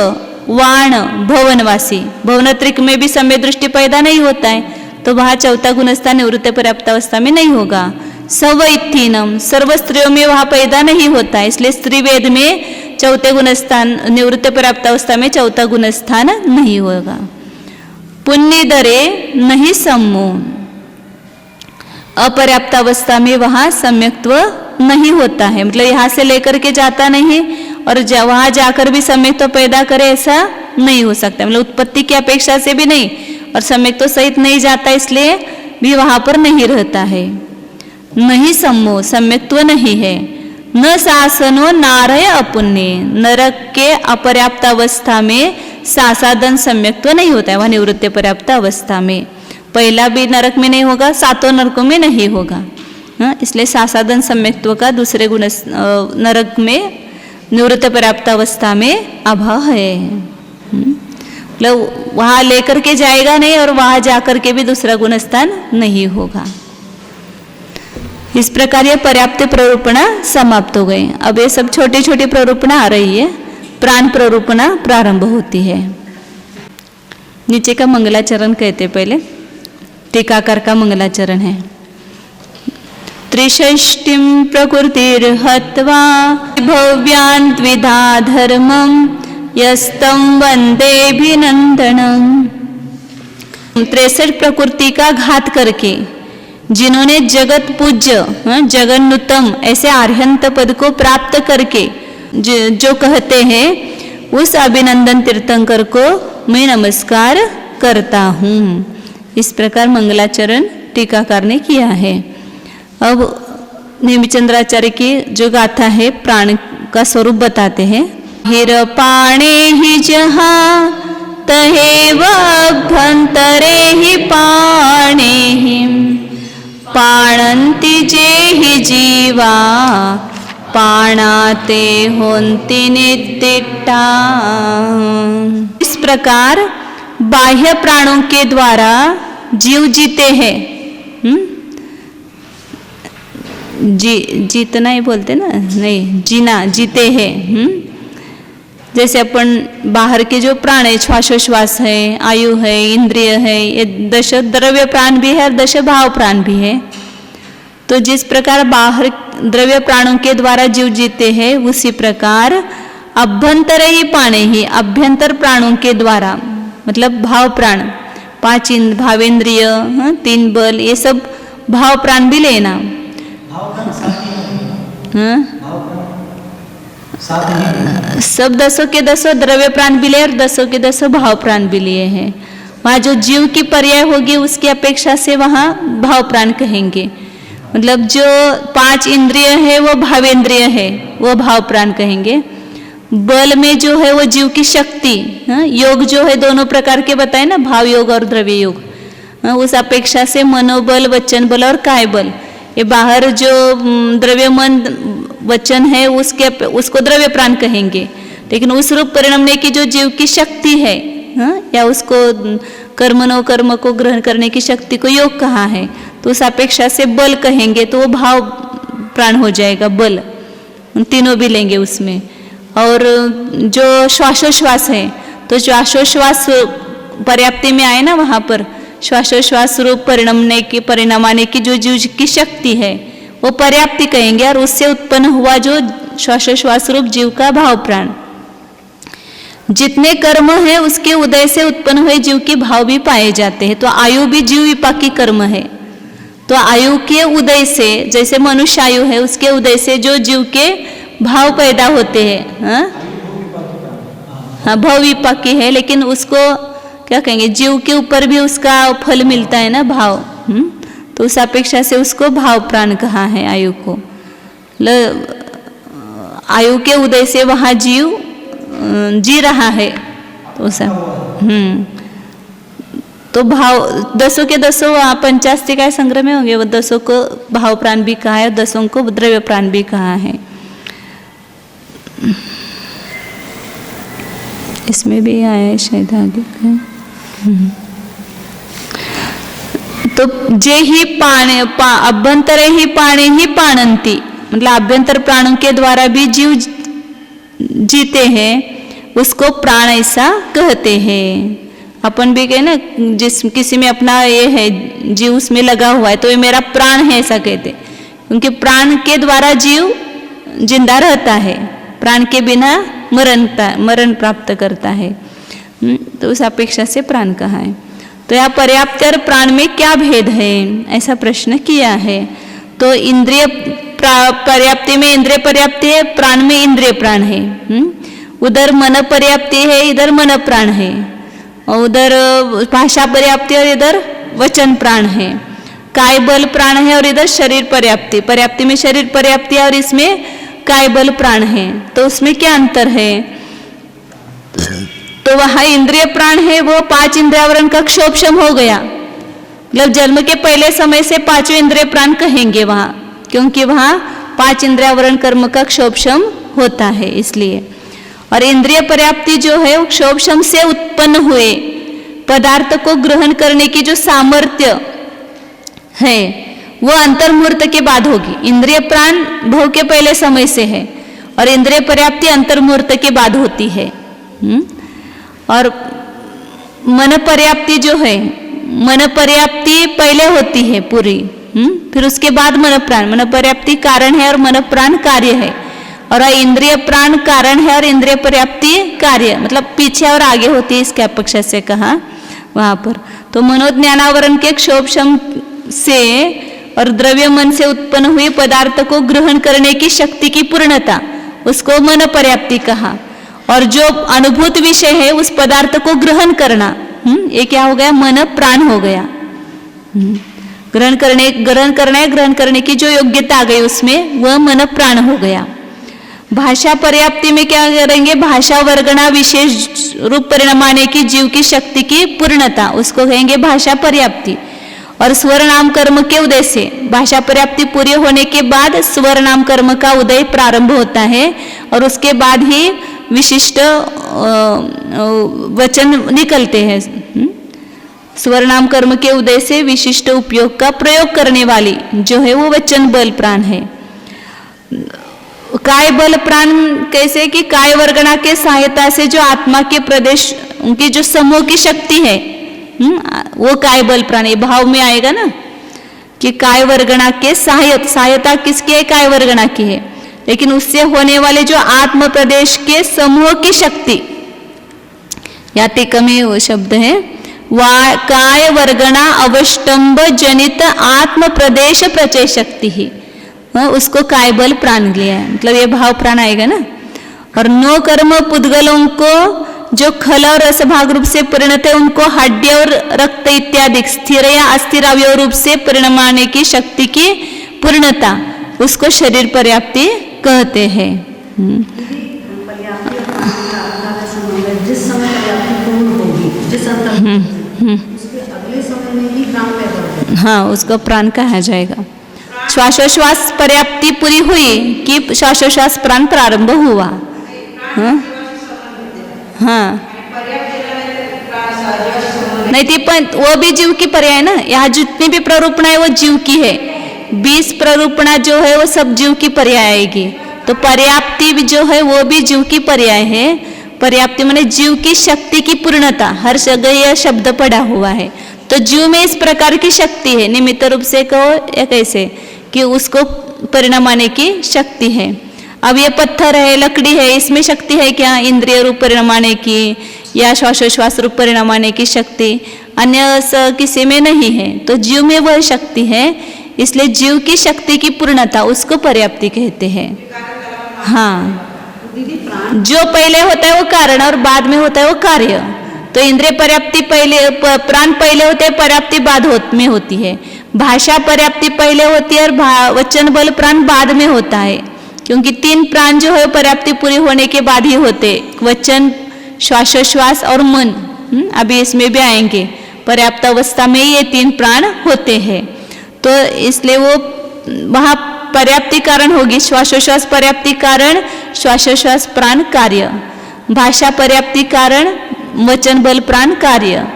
वाण, भवनवासी, भवनत्रिक में भी सम्य दृष्टि पैदा नहीं होता है, तो वहाँ 4था गुणस्थान निवृत्ति पर्याप्त अवस्था में नहीं होगा। सव इत्थीनम, सर्व स्त्रियों में वहाँ पैदा नहीं होता है, इसलिए स्त्री वेद में 4थे गुणस्थान निवृत्ति पर्याप्त अवस्था में 4था गुणस्थान नहीं होगा। पुण्यधरे नहीं सम्मो, अपर्याप्त अवस्था में वहाँ सम्यक्त्व नहीं होता है, मतलब यहाँ से लेकर के जाता नहीं और वहाँ जाकर भी सम्यक्त्व पैदा करे ऐसा नहीं हो सकता, मतलब उत्पत्ति की अपेक्षा से भी नहीं और सम्यक्त्व सहित नहीं जाता, इसलिए भी वहाँ पर नहीं रहता है। नहीं सम्मो, सम्यक्त्व नहीं है। न शासनो नारय अपुण्य, नरक के अपर्याप्त अवस्था में शासादन सम्यक्त्व नहीं होता है, वह निवृत्ति पर्याप्त अवस्था में पहला भी नरक में नहीं होगा, 7 नरकों में नहीं होगा, इसलिए शासादन सम्यक्त्व का दूसरे गुण नरक में निवृत्ति पर्याप्त अवस्था में अभाव है। मतलब वहाँ लेकर के जाएगा नहीं और वहाँ जाकर के भी दूसरा गुणस्थान नहीं होगा। इस प्रकार ये पर्याप्त प्ररूपणा समाप्त हो गई। अब ये सब छोटी छोटी प्ररूपणा आ रही है, प्राण प्ररूपणा प्रारंभ होती है। नीचे का मंगलाचरण कहते पहले, टीकाकार का मंगलाचरण है। त्रिषष्टिं प्रकृतिर्हत्वा भव्यान् द्विधा धर्मं यस्तं वन्देभिनन्दनम्। 63 प्रकृति का घात करके जिन्होंने जगत पूज्य जगन्नुतम ऐसे आर्यंत पद को प्राप्त करके जो कहते हैं उस अभिनंदन तीर्थंकर को मैं नमस्कार करता हूँ। इस प्रकार मंगलाचरण टीकाकार ने किया है। अब नेमिचंद्राचार्य की जो गाथा है प्राण का स्वरूप बताते हैं। हिर पाणे ही जहाँ तहेव अभ्यंतरे ही पाणे ही पाणंती जे ही जीवा पाणाते होंती नित्तिटा। इस प्रकार बाह्य प्राणों के द्वारा जीव जीते हैं। जीतना ही बोलते ना, नहीं जीना, जीते हैं। जैसे अपन बाहर के जो प्राण है, श्वासोश्वास है, आयु है, इंद्रिय है, ये दश द्रव्य प्राण भी है और दश भाव प्राण भी है। तो जिस प्रकार बाहर द्रव्य प्राणों के द्वारा जीव जीते हैं, उसी प्रकार अभ्यंतर ही पाणे ही अभ्यंतर प्राणों के द्वारा, मतलब भाव प्राण, 5 भावेंद्रिय, 3 बल, ये सब भाव प्राण भी लेना। सब 10 के 10 द्रव्य प्राण भी लिए और 10 के 10 भाव प्राण भी लिए हैं। वहाँ जो जीव की पर्याय होगी उसकी अपेक्षा से वहाँ भाव प्राण कहेंगे। मतलब जो 5 इंद्रिय है वो भावेंद्रिय है, वो भाव प्राण कहेंगे। बल में जो है वो जीव की शक्ति, योग जो है दोनों प्रकार के बताए ना, भाव योग और द्रव्य योग। उस अपेक्षा से मनोबल, वचन बल और काय बल, ये बाहर जो द्रव्य मन वचन है उसको द्रव्य प्राण कहेंगे। लेकिन उस रूप परिणमने की जो जीव की शक्ति है, या उसको कर्मनो कर्म को ग्रहण करने की शक्ति को योग कहा है, तो उस अपेक्षा से बल कहेंगे, तो वो भाव प्राण हो जाएगा बल। तीनों भी लेंगे उसमें। और जो श्वासोश्वास है, तो श्वासोश्वास पर्याप्ति में आए ना, वहाँ पर श्वासोश्वास रूप परिणामाने की जो जीव की शक्ति है वो पर्याप्ति कहेंगे, और उससे उत्पन्न हुआ जो श्वासोश्वास रूप जीव का भाव प्राण। जितने कर्म है उसके उदय से उत्पन्न हुए जीव के भाव भी पाए जाते हैं। तो आयु भी जीव विपाकी कर्म है। तो आयु के उदय से, जैसे मनुष्य आयु है, उसके उदय से जो जीव के भाव पैदा होते हैं, हाँ भाव विपाकी है, लेकिन उसको क्या कहेंगे, जीव के ऊपर भी उसका फल मिलता है ना, भाव। तो उस अपेक्षा से उसको भाव प्राण कहा है आयु को। आयु के उदय से वहाँ जीव जी रहा है, तो तो भाव 10 के 10 पंचास्ति का संग्रह में होंगे, वो 10 को भाव प्राण भी कहा है, 10 को द्रव्य प्राण भी कहा है। इसमें भी आया है शायद आगे का। तो जे ही पाणे अभ्यंतरे ही पाणे ही पाणंती, मतलब अभ्यंतर प्राणों के द्वारा भी जीव जीते हैं, उसको प्राण ऐसा कहते हैं। अपन भी कहे ना, जिस किसी में अपना ये है जीव उसमें लगा हुआ है, तो ये मेरा प्राण है ऐसा कहते, क्योंकि प्राण के द्वारा जीव जिंदा रहता है, प्राण के बिना मरण प्राप्त करता है। तो उस अपेक्षा से प्राण कहा है। तो यहाँ पर्याप्ति और प्राण में क्या भेद है, ऐसा प्रश्न किया है। तो इंद्रिय पर्याप्ति में इंद्रिय पर्याप्ति है, प्राण में इंद्रिय प्राण है। उधर मन पर्याप्ति है, इधर मन प्राण है, और उधर भाषा पर्याप्ति और इधर वचन प्राण है। काय बल प्राण है और इधर शरीर पर्याप्ति में शरीर पर्याप्ति और इसमें काय बल प्राण है। तो उसमें क्या अंतर है? तो वहाँ इंद्रिय प्राण है, वो 5 इंद्रियावरण का क्षोभशम हो गया, मतलब जन्म के पहले समय से 5वें इंद्रिय प्राण कहेंगे वहाँ, क्योंकि वहाँ 5 इंद्रियावरण कर्म का क्षोभशम होता है इसलिए। और इंद्रिय पर्याप्ति जो है वो क्षोभशम से उत्पन्न हुए पदार्थ को ग्रहण करने की जो सामर्थ्य है वो अंतर्मुहूर्त के बाद होगी। इंद्रिय प्राण भव के पहले समय से है और इंद्रिय पर्याप्ति अंतर्मुहूर्त के बाद होती है। और मन पर्याप्ति जो है, मन पर्याप्ति पहले होती है पूरी, फिर उसके बाद मन प्राण। मन पर्याप्ति कारण है और मन प्राण कार्य है, और इंद्रिय प्राण कारण है और इंद्रिय पर्याप्ति कार्य, मतलब पीछे और आगे होती है, इसके अपेक्षा से कहा वहाँ पर। तो मनोज्ञानावरण के क्षोभशम से और द्रव्य मन से उत्पन्न हुए पदार्थ को ग्रहण करने की शक्ति की पूर्णता, उसको मन पर्याप्ति कहा। और जो अनुभूत विषय है उस पदार्थ को ग्रहण करना, ये क्या हो गया, मन प्राण हो गया। ग्रहण करने की जो योग्यता आ गई उसमें, वह मन प्राण हो गया। भाषा पर्याप्ति में क्या करेंगे, भाषा वर्गणा विशेष रूप परिणामाने की जीव की शक्ति की पूर्णता, उसको कहेंगे भाषा पर्याप्ति। और स्वर नाम कर्म के उदय से, भाषा पर्याप्ति पूरी होने के बाद स्वर नाम कर्म का उदय प्रारंभ होता है और उसके बाद ही विशिष्ट वचन निकलते हैं। स्वर नाम कर्म के उदय से विशिष्ट उपयोग का प्रयोग करने वाली जो है वो वचन बल प्राण है। काय बल प्राण कैसे कि काय वर्गणा के सहायता से जो आत्मा के प्रदेश उनकी जो समूह की शक्ति है, वो काय बल प्राण, ये भाव में आएगा ना कि काय वर्गणा के सहायता किसकी है, काय वर्गणा की है, लेकिन उससे होने वाले जो आत्म प्रदेश के समूह की शक्ति, या टीका में वो शब्द है काय वर्गणा अवष्टंब जनित आत्म प्रदेश प्रचय शक्ति ही, उसको काय बल प्राण लिया है, मतलब ये भाव प्राण आएगा ना। और नो कर्म पुद्गलों को जो खल और रसभाग रूप से परिणत है उनको हड्डी और रक्त इत्यादि स्थिर या अस्थिर अवयव रूप से परिणमाने की शक्ति की पूर्णता, उसको शरीर पर्याप्ति कहते हैं। जिस समय पर्याप्ति पूर्ण होगी, जिस उसके अगले समय में ही प्राण पैदा होगा, हाँ उसको प्राण कहा जाएगा। श्वासोश्वास पर्याप्ति पूरी हुई कि श्वासोश्वास प्राण प्रारंभ हुआ। हाँ नहीं थी, पण वो भी जीव की पर्याय है ना, यहाँ जितनी भी प्ररूपणा है वो जीव की है, 20 प्ररूपणा जो है वो सब जीव की पर्याय आएगी। तो पर्याप्ति भी जो है वो भी जीव की पर्याय है। पर्याप्ति माने जीव की शक्ति की पूर्णता, हर जगह यह शब्द पड़ा हुआ है। तो जीव में इस प्रकार की शक्ति है, निमित्त रूप से कहो या कैसे कि उसको परिणाम आने की शक्ति है। अब ये पत्थर है, लकड़ी है, इसमें शक्ति है क्या, इंद्रिय रूप परिणाम आने की या श्वासोश्वास रूप परिणाम आने की शक्ति, अन्य किसी में नहीं है। तो जीव में वह शक्ति है, इसलिए जीव की शक्ति की पूर्णता उसको पर्याप्ति कहते हैं। हाँ, जो पहले होता है वो कारण और बाद में होता है वो कार्य। तो इंद्रिय पर्याप्ति पहले, प्राण पहले होते हैं, पर्याप्ति बाद में होती है। भाषा पर्याप्ति पहले होती है और वचन बल प्राण बाद में होता है, क्योंकि 3 प्राण जो है पर्याप्ति पूरी होने के बाद ही होते, वचन, श्वासोश्वास और मन। अभी इसमें भी आएंगे, पर्याप्त अवस्था में ये 3 प्राण होते हैं। तो इसलिए वो वहाँ पर्याप्ति कारण होगी, श्वासोश्वास पर्याप्ति कारण, श्वासोश्वास प्राण कार्य, भाषा पर्याप्ति कारण, वचन बल प्राण कार्य,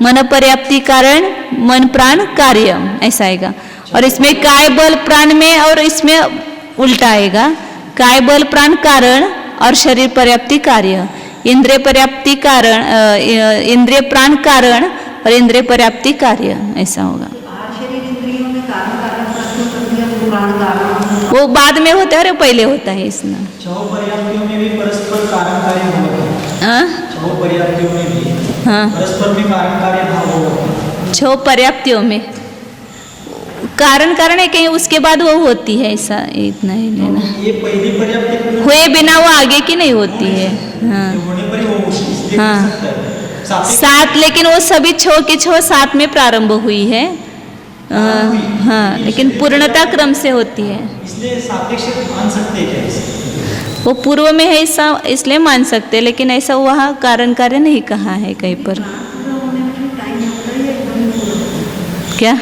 मन पर्याप्ति कारण, मन प्राण कार्य, ऐसा आएगा। और इसमें काय बल प्राण में और इसमें उल्टा आएगा, काय बल प्राण कारण और शरीर पर्याप्ति कार्य, इंद्रिय पर्याप्ति कारण, इंद्रिय प्राण कारण और इंद्रिय पर्याप्ति कार्य, ऐसा होगा। वो बाद में होता है और पहले होता है इसमें। 6 पर्याप्तियों में भी परस्पर कारण कार्य होगा। हाँ, 6 पर्याप्तियों में भी हाँ परस्पर में कारण कार्य भाव होगा। 6 पर्याप्तियों में कारण कारण है, कहीं उसके बाद वो होती है, ऐसा इतना ही लेना। ये पहली पर्याप्ति हुए बिना वो आगे की नहीं होती है। हाँ होने पर ही वो हाँ 7, लेकिन वो सभी 6 के 6 7 में प्रारंभ हुई है। हाँ, लेकिन पूर्णता क्रम से होती है, इसलिए सापेक्ष मान सकते हैं क्या इसे? वो पूर्व में है ऐसा, इसलिए मान सकते हैं, लेकिन ऐसा वहाँ कारण कार्य नहीं कहा है कहीं पर। क्या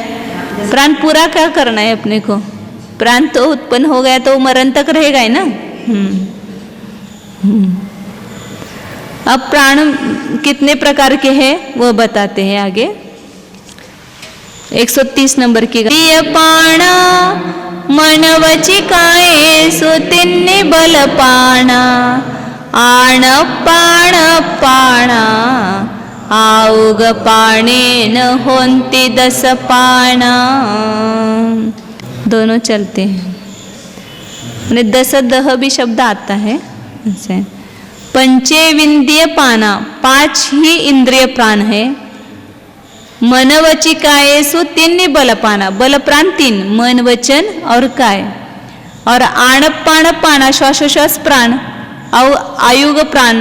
प्राण पूरा क्या करना है अपने को, प्राण तो उत्पन्न हो गया तो मरण तक रहेगा ही ना। अब प्राण कितने प्रकार के हैं वो बताते हैं आगे। 130 नंबर की पाणा मन वची काये सुतिन्नि बल पाणा आण पाण पाणा आउग पाणे न होंती 10 पाणा। दोनों चलते हैं, मैंने 10 दह भी शब्द आता है ऐसे। पंचे विंद्य पाना, 5 ही इंद्रिय प्राण है। मन वची कायेसु तीन बलपाना, बल प्राण तीन, मन वचन और काय। और आणप पाणप पाना श्वासोश्वास प्राण और आयुग प्राण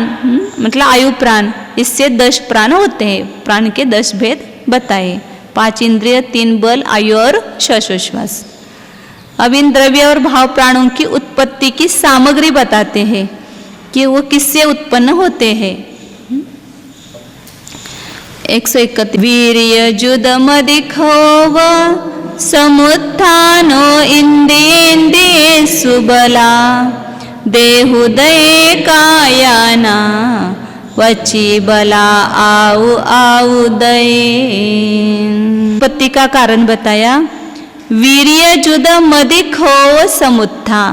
मतलब आयु प्राण, इससे 10 प्राण होते हैं। प्राण के 10 भेद बताए, 5 इंद्रिय, 3 बल, आयु और श्वासोश्वास। अब इन द्रव्य और भाव प्राणों की उत्पत्ति की सामग्री बताते हैं कि वो किससे उत्पन्न होते हैं। 131 वीर्य जुद मदिखोव समुत्थानो इंद्रियेन्द्रिये सुबला देहुदये कायाना वची बला आउ आउदये। उत्पत्ति का कारण बताया। वीर्य जुद मदिखोव समुत्था,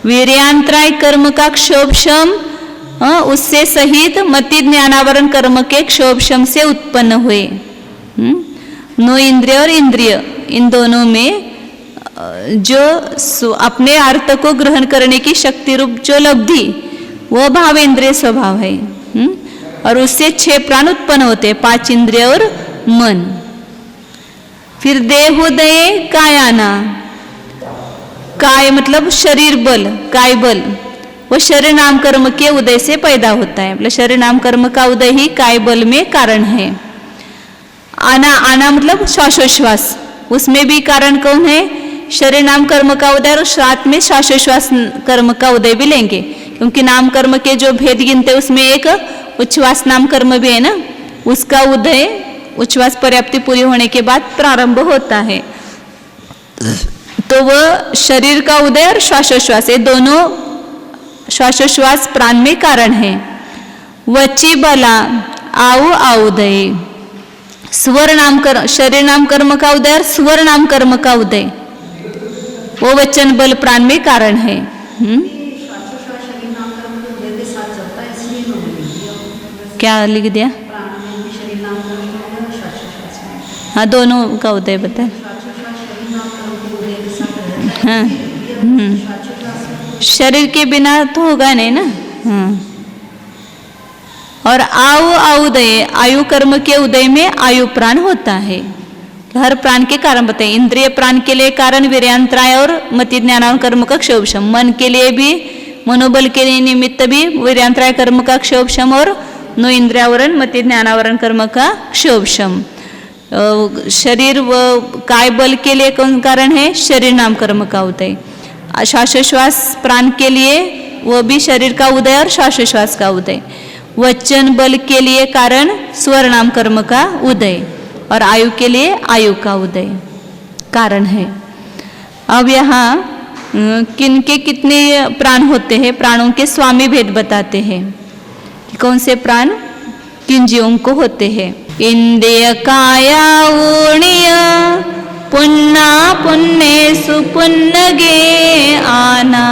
वीर्यांतराय कर्म का क्षोभशम उससे सहित मति ज्ञानावरण कर्म के क्षोभशम से उत्पन्न हुए। 9 इंद्रिय और इंद्रिय, इन दोनों में जो अपने अर्थ को ग्रहण करने की शक्ति रूप जो लब्धि, वो भाव इंद्रिय स्वभाव है। और उससे 6 प्राण उत्पन्न होते हैं, 5 इंद्रिय और मन। फिर देहोदय कायाना, काय मतलब शरीर बल, काय बल, वो शरीर नाम कर्म के उदय से पैदा होता है। मतलब शरीर नाम कर्म का उदय ही काय बल में कारण है। आना, आना मतलब श्वासोश्वास, उसमें भी कारण कौन है? शरीर नाम कर्म का उदय, और साथ में श्वासोश्वास कर्म का उदय भी लेंगे, क्योंकि नाम कर्म के जो भेद गिनते उसमें एक उच्छ्वास नाम कर्म भी है ना, उसका उदय उच्छ्वास पर्याप्ति पूरी होने के बाद प्रारंभ होता है। तो वह शरीर का उदय और श्वासोश्वास, ये दोनों श्वासोश्वास प्राण में कारण है। वची बला आउ आउदय, स्वर नाम कर्म, शरीर नाम कर्म का उदय और स्वर नाम कर्म का उदय, वो वचन बल प्राण में कारण है। क्या लिख दिया? हाँ, दोनों का उदय बताए। हाँ, शरीर के बिना तो होगा नहीं ना। हाँ। और आयु आउदय, आयु कर्म के उदय में आयु प्राण होता है। हर प्राण के कारण बताए। इंद्रिय प्राण के लिए कारण वीर्यांतराय और मति ज्ञानावरण कर्म का क्षोभशम, मन के लिए भी, मनोबल के लिए निमित्त भी वीर्यांतराय कर्म का क्षोभशम और 9 इंद्रियावरण मति ज्ञानावरण कर्म का क्षोभशम। शरीर व काय बल के लिए कौन कारण है? शरीर नाम कर्म का उदय। श्वासोश्वास प्राण के लिए वो भी शरीर का उदय और श्वासोश्वास का उदय। वचन बल के लिए कारण स्वर नाम कर्म का उदय, और आयु के लिए आयु का उदय कारण है। अब यहाँ किन के कितने प्राण होते हैं, प्राणों के स्वामी भेद बताते हैं। कौन से प्राण किन जीवों को होते हैं? इंद्रिय काया ऊर्णिय पुन्ना पुण्य सुपुण्य गे आना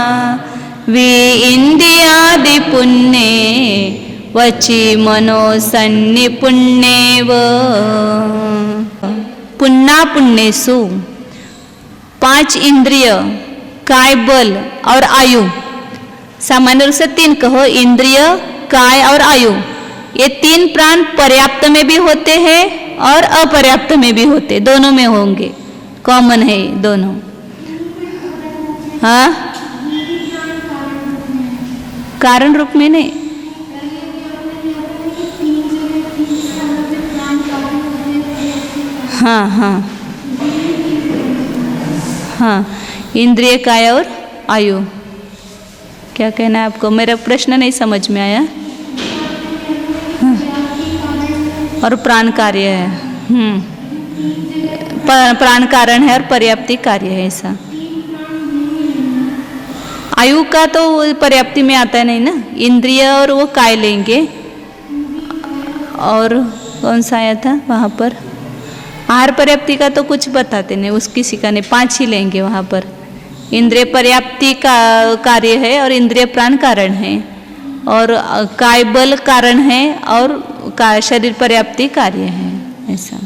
वे इंद्रियादि पुण्य वची मनो सन्नि पुण्येव। पुन्ना पुण्यसु 5 इंद्रिय, काय बल और आयु, सामान्य रूप से 3 कहो, इंद्रिय काय और आयु, ये 3 प्राण पर्याप्त में भी होते हैं और अपर्याप्त में भी होते, दोनों में होंगे, कॉमन है दोनों। हाँ, कारण रूप में नहीं। हाँ हाँ हाँ, इंद्रिय काय और आयु। क्या कहना है आपको? मेरा प्रश्न नहीं समझ में आया। हाँ। और प्राण कार्य है, प्राण कारण है और पर्याप्ति कार्य है। ऐसा आयु का तो पर्याप्ति में आता है नहीं ना, इंद्रिय और वो काय लेंगे। और कौन सा आया था वहाँ पर? आहार पर्याप्ति का तो कुछ बताते नहीं, उसकी सिखाने 5 ही लेंगे वहाँ पर। इंद्रिय पर्याप्ति का कार्य है और इंद्रिय प्राण कारण है, और काय बल कारण है और शरीर पर्याप्ति कार्य है। ऐसा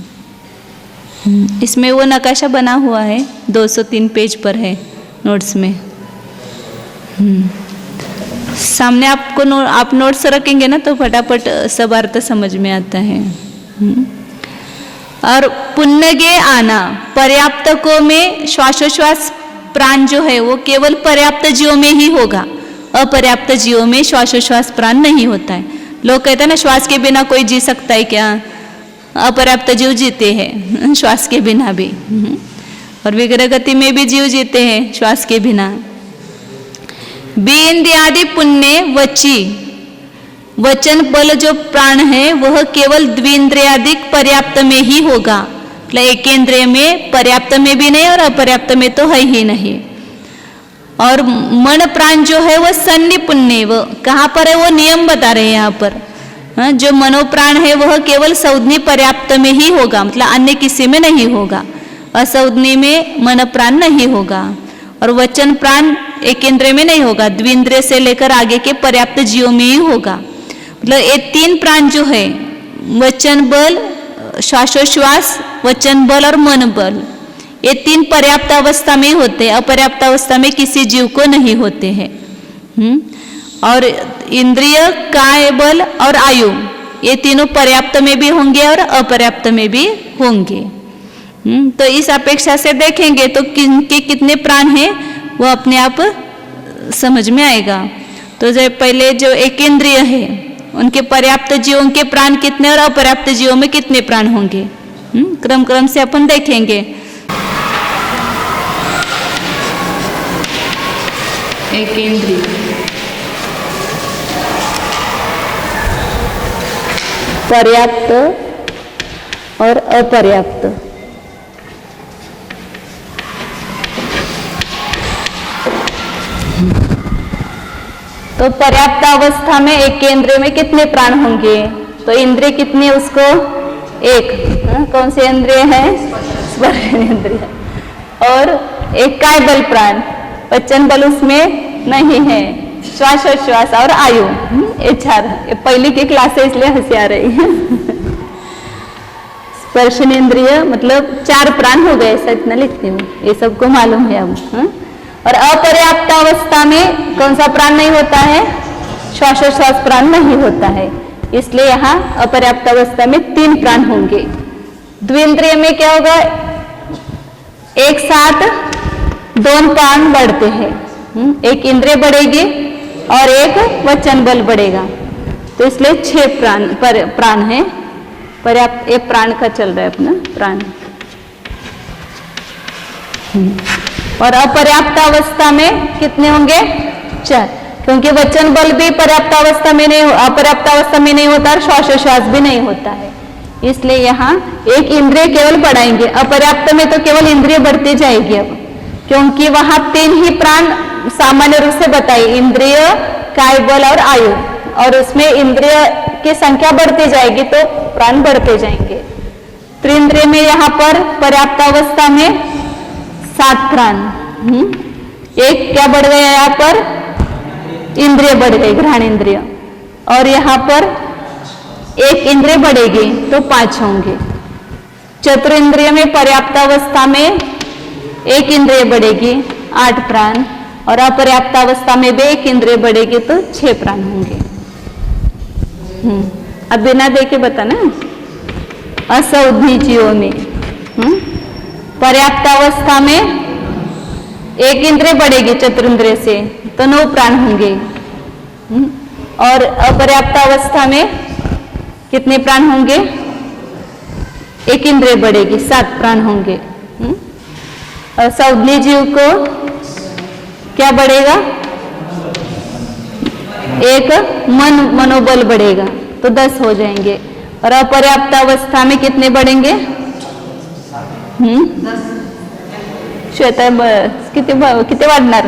इसमें वो नक्शा बना हुआ है, 203 पेज पर है नोट्स में। सामने आपको आप नोट्स रखेंगे ना तो फटाफट सब अर्थ समझ में आता है। और पुण्यगे आना, पर्याप्तकों में श्वासोश्वास प्राण जो है वो केवल पर्याप्त जीवों में ही होगा, अपर्याप्त जीवों में श्वासोश्वास प्राण नहीं होता है। लोग कहते हैं ना श्वास के बिना कोई जी सकता है क्या? अपर्याप्त जीव जीते हैं श्वास के बिना भी, और विग्रह गति में भी जीव जीते हैं श्वास के बिना। बेन्द्रियादि पुण्य वची, वचन बल जो प्राण है वह केवल द्विन्द्रियादिक पर्याप्त में ही होगा, मतलब एकेंद्रिय में पर्याप्त में भी नहीं और अपर्याप्त में तो है ही नहीं। और मन प्राण जो है वह सन्निपुण्य, वो कहाँ पर है वो नियम बता रहे हैं यहाँ पर। हाँ, जो मनोप्राण है वह केवल सौधनी पर्याप्त में ही होगा, मतलब अन्य किसी में नहीं होगा, असौधनी में मन प्राण नहीं होगा। और वचन प्राण एकेंद्रिय में नहीं होगा, द्विन्द्रिय से लेकर आगे के पर्याप्त जीवों में ही होगा। मतलब ये तीन प्राण जो है वचन बल, श्वासोश्वास, वचन बल और मन बल, ये तीन पर्याप्त अवस्था में ही होते हैं, अपर्याप्त अवस्था में किसी जीव को नहीं होते हैं। और इंद्रिय, काय बल और आयु, ये तीनों पर्याप्त में भी होंगे और अपर्याप्त में भी होंगे। तो इस अपेक्षा से देखेंगे तो किनके कितने प्राण हैं वो अपने आप समझ में आएगा। तो जो पहले जो एकेंद्रिय है उनके पर्याप्त जीवों के प्राण कितने और अपर्याप्त जीवों में कितने प्राण होंगे, क्रम क्रम से अपन देखेंगे। एकेंद्रिय, पर्याप्त और अपर्याप्त। तो पर्याप्त अवस्था में एक केंद्र में कितने प्राण होंगे? तो इंद्रिय कितनी उसको? एक। कौन सी इंद्रिय है? स्पर्शेंद्रिय। और एक काय बल प्राण, वचन बल उसमें नहीं है, श्वासोश्वास और आयु, ये चार। ये पहली की क्लास है इसलिए हंसी आ रही है। स्पर्शेंद्रिय मतलब चार प्राण हो गए, ऐसा इतना लिखती हूँ, ये सबको मालूम है अब। और अपर्याप्त अवस्था में कौन सा प्राण नहीं होता है? श्वासोश्वास प्राण नहीं होता है, इसलिए यहाँ अपर्याप्त अवस्था में तीन प्राण होंगे। द्विन्द्रिय में क्या होगा? एक साथ दोनों प्राण बढ़ते हैं, एक इंद्रिय बढ़ेगी और एक वचन बल बढ़ेगा, तो इसलिए 6 प्राण है। पर्याप्त एक प्राण का चल रहा है अपना प्राण। और अपर्याप्त अवस्था में कितने होंगे? 4, क्योंकि वचन बल भी पर्याप्त अवस्था में नहीं, अपर्याप्त अवस्था में नहीं होता और श्वासोश्वास भी नहीं होता है, इसलिए यहाँ एक इंद्रिय केवल बढ़ाएंगे। अपर्याप्त में तो केवल इंद्रिय बढ़ती जाएगी अब, क्योंकि वहां 3 ही प्राण सामान्य रूप से बताए, इंद्रिय, काय बल और आयु, और उसमें इंद्रिय की संख्या बढ़ती जाएगी तो प्राण बढ़ते जाएंगे। त्रिंद्रिय में यहाँ पर पर्याप्त अवस्था में 7 प्राण, एक क्या बढ़ गया यहाँ पर? इंद्रिय बढ़ गई, घ्राण इंद्रिय, और यहाँ पर एक इंद्रिय बढ़ेगी तो 5 होंगे। चतुरिंद्रिय में पर्याप्त अवस्था में एक इंद्रिय बढ़ेगी, 8 प्राण, और अपर्याप्त अवस्था में भी एक इंद्रिय बढ़ेगी तो 6 प्राण होंगे। अब बिना देखे बताना। असौधनी जीवों में पर्याप्त अवस्था में एक इंद्रिय बढ़ेगी चतुरिंद्रिय से तो 9 प्राण होंगे, और अपर्याप्त अवस्था में कितने प्राण होंगे? एक इंद्रिय बढ़ेगी, 7 प्राण होंगे। और सौधनी जीव को क्या बढ़ेगा? एक मनोबल बढ़ेगा तो 10 हो जाएंगे। और अपर्याप्त अवस्था में कितने बढ़ेंगे? श्वेता किती वाढणार?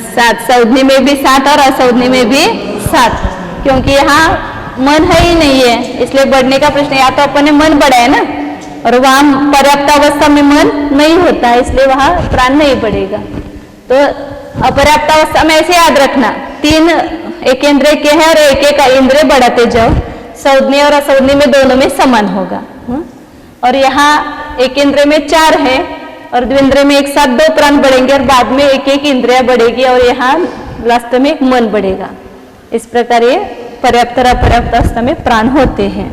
7, सौधनी में भी 7 और असौधनी में भी 7, क्योंकि यहाँ मन है ही नहीं है, इसलिए बढ़ने का प्रश्न। या तो अपन ने मन बढ़ाया ना, और वहां पर्याप्त अवस्था में मन नहीं होता है, इसलिए वहां प्राण नहीं बढ़ेगा। तो अपर्याप्त अवस्था में ऐसे याद रखना, 3 एक इंद्रिय के हैं और एक इंद्रिय बढ़ाते जाओ, सौधनी और असौधनी में दोनों में समान होगा। और यहाँ एक इंद्रिय में 4 है और द्विंद्रिय में एक साथ 2 प्राण बढ़ेंगे, और बाद में एक इंद्रिय बढ़ेगी, और यहाँ लास्ट में एक मन बढ़ेगा। इस प्रकार ये पर्याप्त और अपर्याप्त अवस्था में प्राण होते हैं।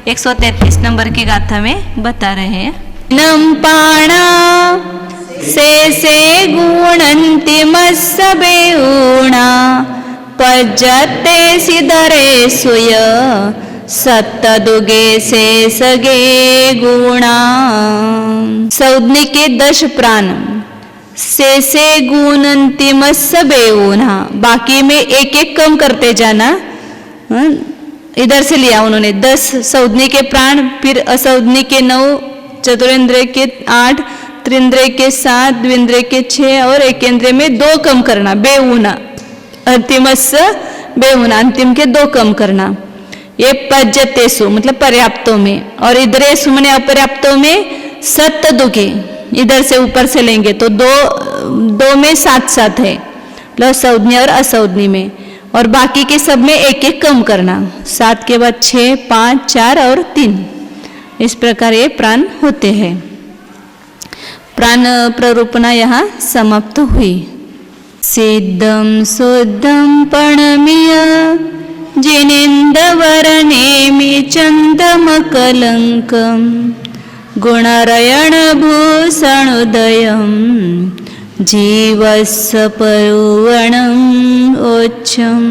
133 नंबर की गाथा में बता रहे हैं। नम पाणा से गुणंतिमस्स बेऊणा पज्जते सिधरे सुय सत्तदुगे से सगे गुणा। सौदनी के 10 प्राण से गुणंतिमस्स बेऊणा, बाकी में एक एक कम करते जाना। इधर से लिया उन्होंने 10 सौदनी के प्राण, फिर असौदनी के 9, चतुरेंद्रिय के 8, त्रिंद्रिय के 7, द्विंद्रिय के 6 और एकेंद्रिय में 2 कम करना। बेऊना अंतिमस्स बेऊना, अंतिम के 2 कम करना। ये पज्जतेसु मतलब पर्याप्तों में, और इधरेसु माने अपर्याप्तों में सत्त दुगे, इधर से ऊपर से लेंगे तो 2 में 7 है, प्लस सौदनी और असौदनी में, और बाकी के सब में एक एक कम करना। 7 के बाद 6, 5, 4 और 3, इस प्रकार ये प्राण होते हैं। प्राण प्ररूपणा यहाँ समाप्त हुई। सिद्धम शुद्धम पणमीय जिनेन्द्रवर नेमि चंदम कलंकम गुणरयण भूषणोदयम जीवस्य परुवणम ओच्छम।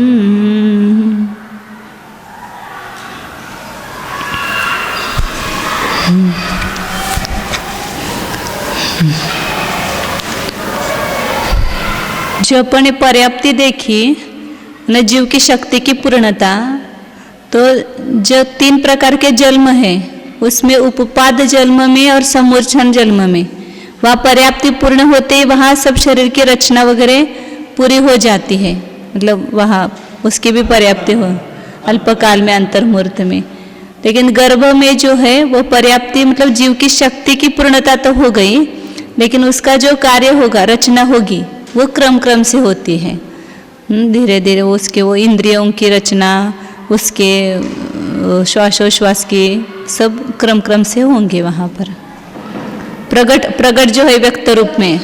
जो अपन ने पर्याप्ति देखी न जीव की शक्ति की पूर्णता, तो जो 3 प्रकार के जन्म है उसमें उपपाद जन्म में और समूर्छन जन्म में वहाँ पर्याप्ति पूर्ण होते ही वहाँ सब शरीर की रचना वगैरह पूरी हो जाती है, मतलब वहाँ उसकी भी पर्याप्ति हो अल्पकाल में अंतर्मुहूर्त में। लेकिन गर्भ में जो है वो पर्याप्ति मतलब जीव की शक्ति की पूर्णता तो हो गई, लेकिन उसका जो कार्य होगा, रचना होगी, वो क्रम क्रम से होती है। धीरे धीरे उसके वो इंद्रियों की रचना, उसके श्वासोश्वास की सब क्रम क्रम से होंगे वहाँ पर। प्रगट जो है व्यक्त रूप में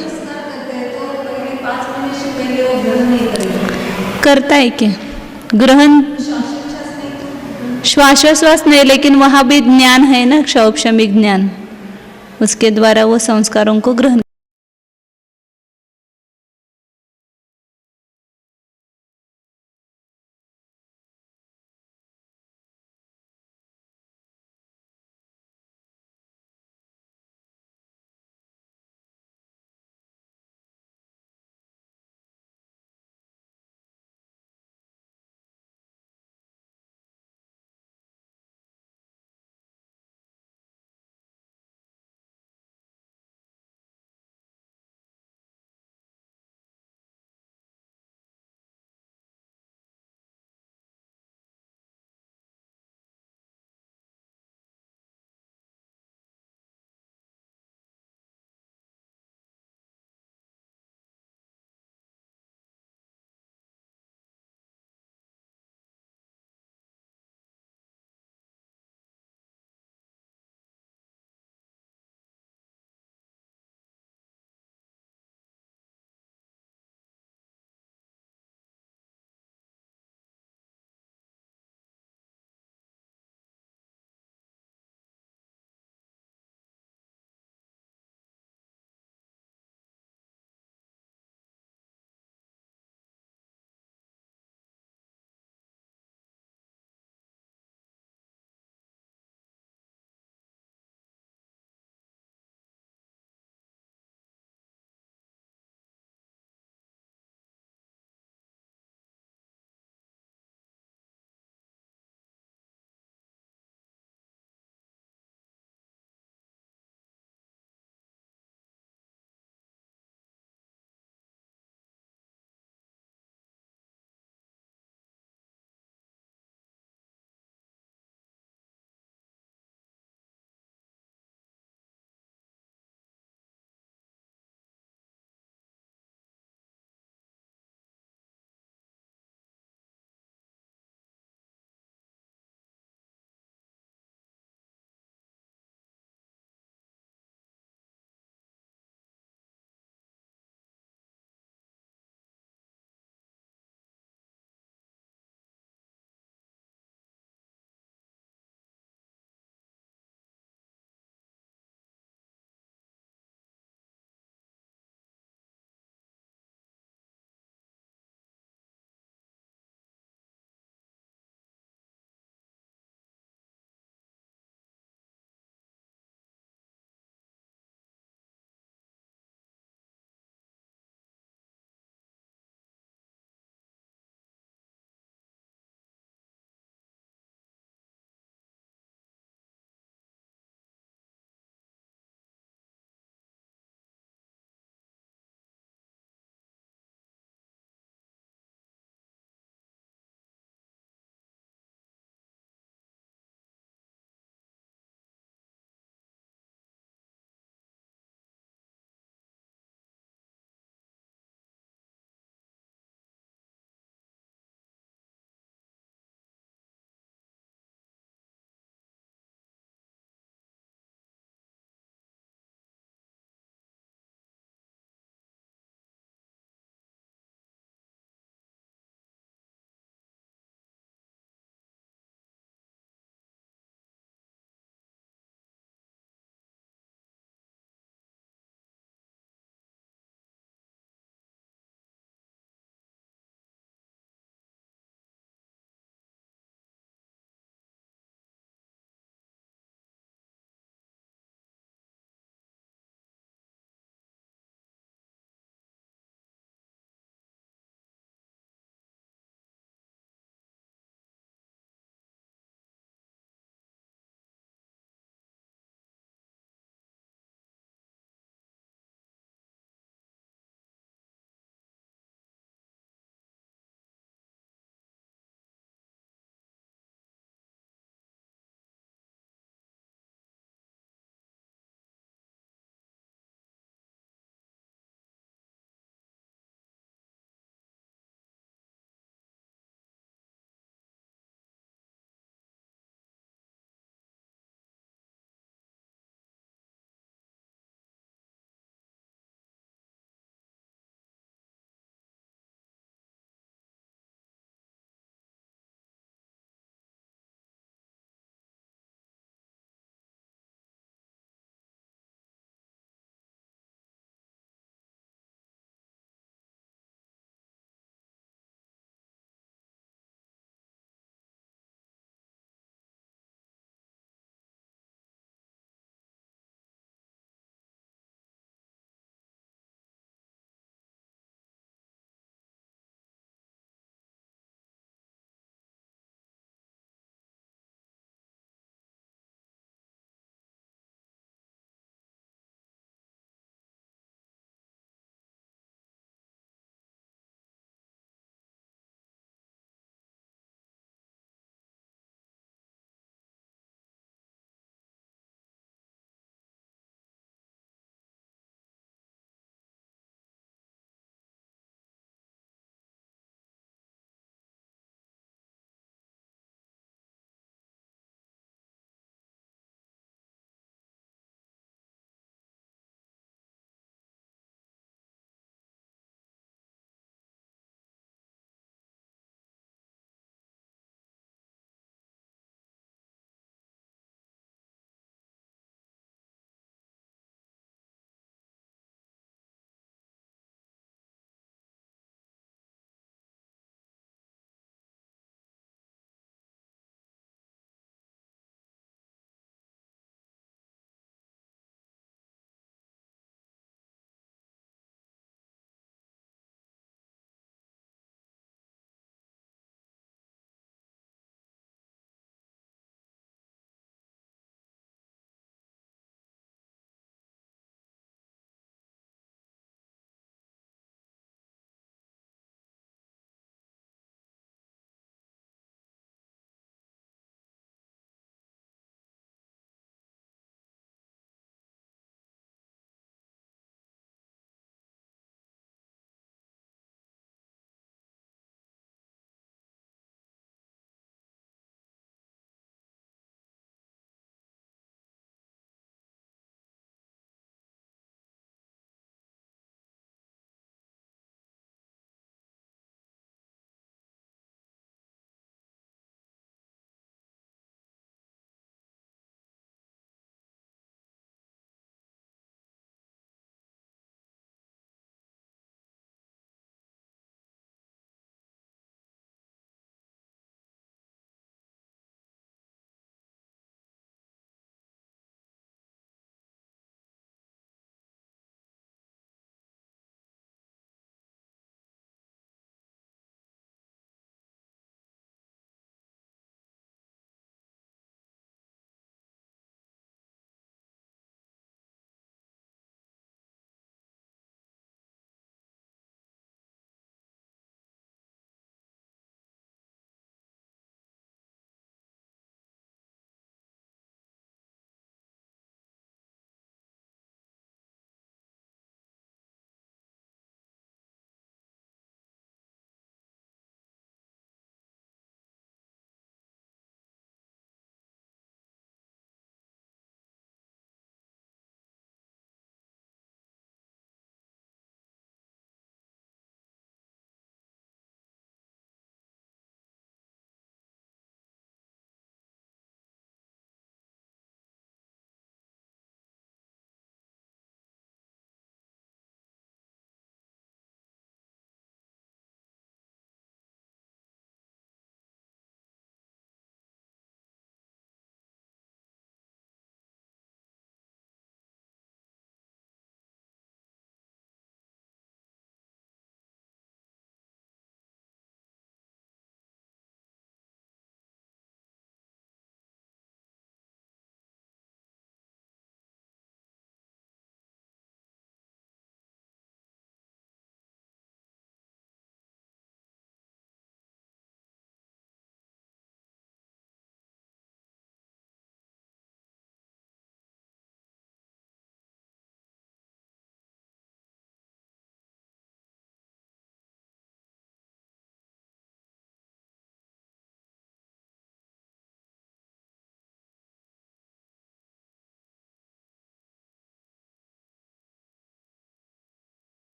करता है क्या ग्रहण, श्वासोश्वास नहीं, लेकिन वहाँ भी ज्ञान है ना, क्षौपशमिक ज्ञान, उसके द्वारा वो संस्कारों को ग्रहण